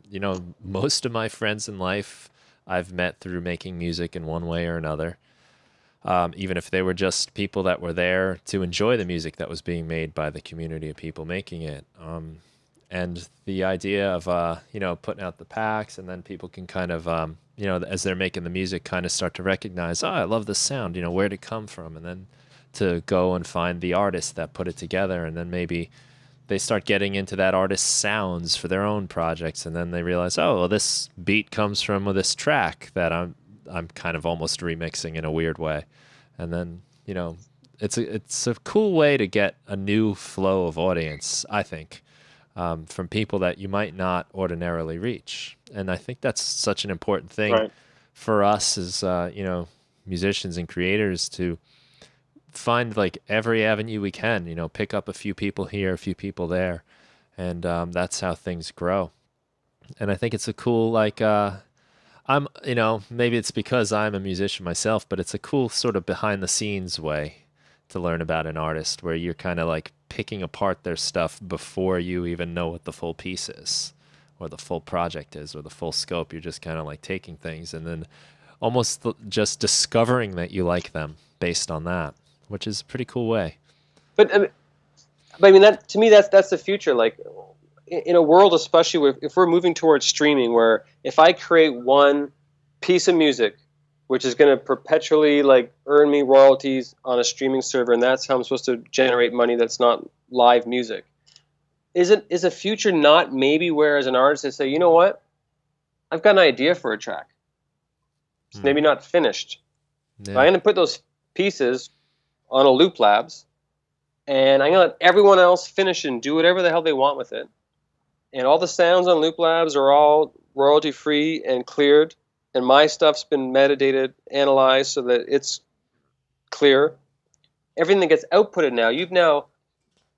most of my friends in life I've met through making music in one way or another. Even if they were just people that were there to enjoy the music that was being made by the community of people making it. And the idea of putting out the packs, and then people can kind of as they're making the music, kind of start to recognize, oh, I love this sound, where'd it come from? And then to go and find the artist that put it together, and then maybe they start getting into that artist's sounds for their own projects, and then they realize, oh, well, this beat comes from this track that I'm kind of almost remixing in a weird way. And then it's a cool way to get a new flow of audience, I think, from people that you might not ordinarily reach. And I think that's such an important thing right. for us as musicians and creators to find like every avenue we can. Pick up a few people here, a few people there, and that's how things grow. And I think it's a cool like. Maybe it's because I'm a musician myself, but it's a cool sort of behind the scenes way to learn about an artist where you're kind of like picking apart their stuff before you even know what the full piece is or the full project is or the full scope. You're just kind of like taking things and then almost just discovering that you like them based on that, which is a pretty cool way. But I mean, that to me, that's the future. Like in a world, especially if we're moving towards streaming, where if I create one piece of music, which is going to perpetually like earn me royalties on a streaming server, and that's how I'm supposed to generate money. That's not live music. Is a future not maybe where as an artist they say, you know what, I've got an idea for a track. It's Hmm. maybe not finished. But I'm Yeah. going to put those pieces on a LoopLabs, and I'm going to let everyone else finish and do whatever the hell they want with it. And all the sounds on LoopLabs are all royalty free and cleared, and my stuff's been metadated, analyzed so that it's clear. Everything that gets outputted now, you've now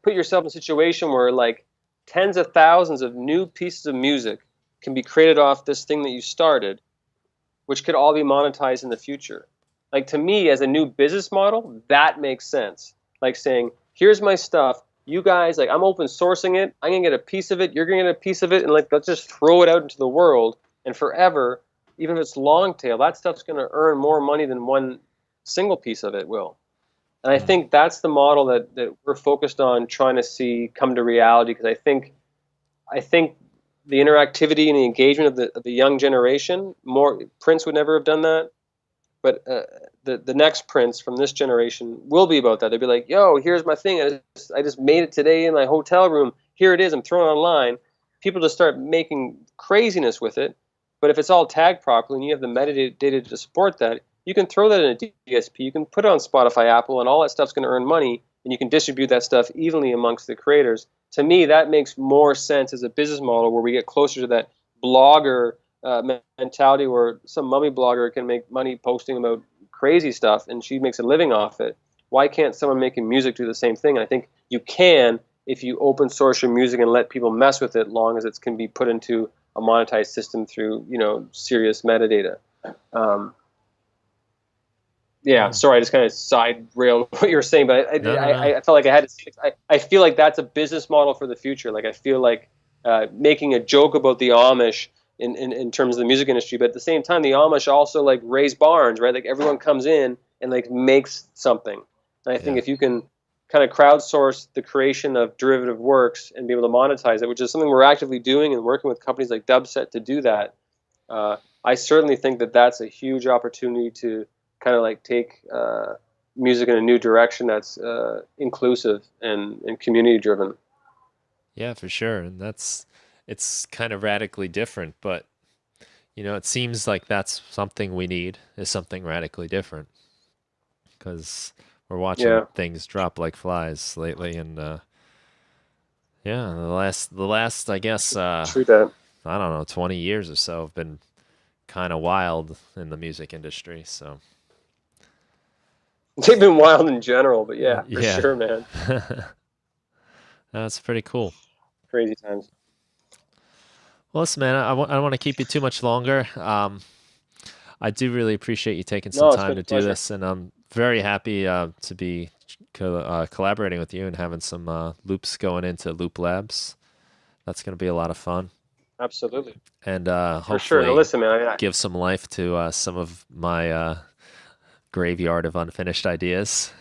put yourself in a situation where like tens of thousands of new pieces of music can be created off this thing that you started, which could all be monetized in the future. Like to me, as a new business model, that makes sense. Like saying, here's my stuff. You guys, like I'm open sourcing it. I'm gonna get a piece of it. You're gonna get a piece of it, and like let's just throw it out into the world. And forever, even if it's long tail, that stuff's gonna earn more money than one single piece of it will. And I Hmm. think that's the model that we're focused on trying to see come to reality. Because I think the interactivity and the engagement of the young generation, more Prince would never have done that, but the next Prince from this generation will be about that. They'll be like, "Yo, here's my thing. I just made it today in my hotel room. Here it is. I'm throwing it online." People just start making craziness with it. But if it's all tagged properly and you have the metadata to support that, you can throw that in a DSP. You can put it on Spotify, Apple, and all that stuff's going to earn money, and you can distribute that stuff evenly amongst the creators. To me, that makes more sense as a business model where we get closer to that blogger mentality where some mummy blogger can make money posting about crazy stuff and she makes a living off it. Why can't someone making music do the same thing? And I think you can if you open source your music and let people mess with it, long as it can be put into a monetized system through serious metadata. Um, yeah, Yeah. sorry, I just kind of side railed what you were saying, but No, no, no. I felt like I had to say it. I feel like that's a business model for the future. Like I feel like making a joke about the Amish in terms of the music industry, but at the same time, the Amish also like raise barns, right? Like everyone comes in and like makes something. And I think Yeah. if you can kind of crowdsource the creation of derivative works and be able to monetize it, which is something we're actively doing and working with companies like Dubset to do that, I certainly think that that's a huge opportunity to kind of like take music in a new direction that's inclusive and community driven. Yeah, for sure. And that's it's kind of radically different, but it seems like that's something we need, is something radically different, because we're watching Yeah, things drop like flies lately, and yeah, the last I guess true that. I don't know, 20 years or so have been kind of wild in the music industry. So They've been wild in general, but yeah, for yeah, sure, man. that's pretty cool. Crazy times. Well, listen, man, I don't want to keep you too much longer. I do really appreciate you taking some No, it's time been to a do pleasure. this, and I'm very happy to be collaborating with you and having some loops going into LoopLabs. That's going to be a lot of fun, Absolutely, and for sure. Now, hopefully listen, man. give some life to some of my graveyard of unfinished ideas,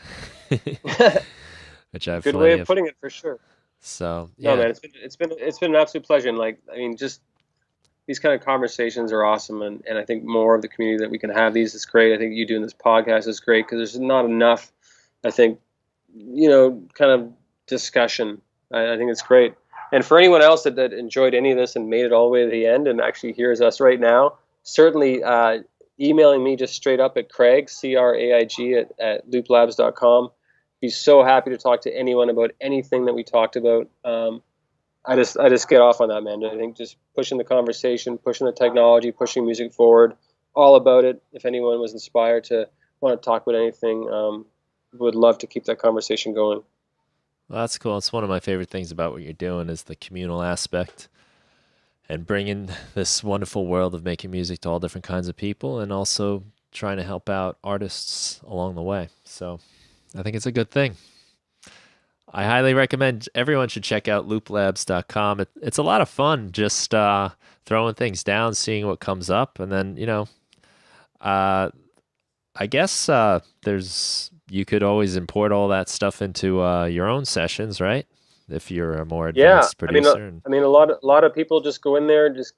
which I have Good way plenty of of. putting it, for sure. So No, yeah, man, it's been an absolute pleasure. And like, I mean, just these kind of conversations are awesome, and I think more of the community that we can have these is great. I think you doing this podcast is great because there's not enough. I think kind of discussion. I think it's great. And for anyone else that enjoyed any of this and made it all the way to the end and actually hears us right now, certainly emailing me just straight up at Craig, Craig, at looplabs.com. Be so happy to talk to anyone about anything that we talked about. I just get off on that, man. I think just pushing the conversation, pushing the technology, pushing music forward, all about it. If anyone was inspired to want to talk about anything, would love to keep that conversation going. well, that's cool. It's one of my favorite things about what you're doing is the communal aspect and bringing this wonderful world of making music to all different kinds of people, and also trying to help out artists along the way. So I think it's a good thing. I highly recommend everyone should check out looplabs.com. It's a lot of fun just throwing things down, seeing what comes up, and then uh, I guess there's you could always import all that stuff into your own sessions, right? If you're a more Yeah, advanced I mean, producer. And, a lot of people just go in there and just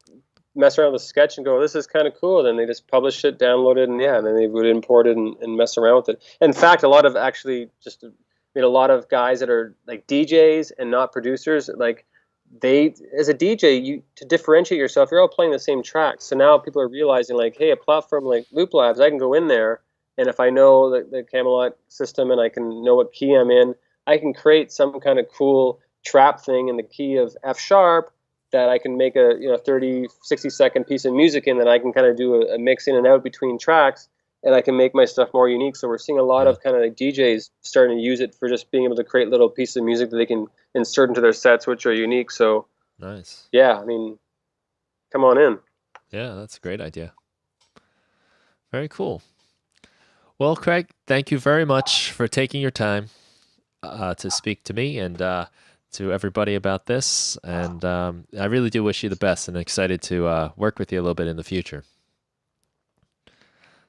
mess around with Sketch and go, "This is kind of cool." Then they just publish it, download it, and yeah, and then they would import it and mess around with it. In fact, a lot of actually just a lot of guys that are like DJs and not producers, like they as a DJ, you to differentiate yourself, you're all playing the same tracks. So now people are realizing like, hey, a platform like Loop Labs, I can go in there, and if I know the Camelot system and I can know what key I'm in, I can create some kind of cool trap thing in the key of F sharp that I can make a 30, 60-second piece of music in that I can kind of do a mix in and out between tracks, and I can make my stuff more unique. So we're seeing a lot yeah, of kind of like DJs starting to use it for just being able to create little pieces of music that they can insert into their sets, which are unique. So nice. yeah, I mean, come on in. Yeah, that's a great idea. Very cool. Well, Craig, thank you very much for taking your time to speak to me and to everybody about this. And I really do wish you the best and excited to work with you a little bit in the future.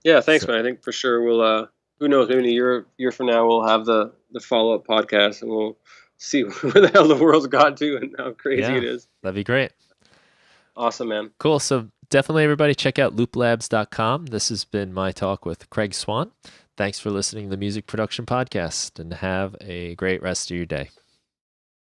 Yeah, thanks, So, man. I think for sure we'll. Who knows? Maybe in a year from now we'll have the follow up podcast and we'll see where the hell the world's got to and how crazy yeah, it is. that'd be great. Awesome, man. Cool. So definitely everybody check out looplabs.com. This has been my talk with Craig Swann. Thanks for listening to the Music Production Podcast and have a great rest of your day.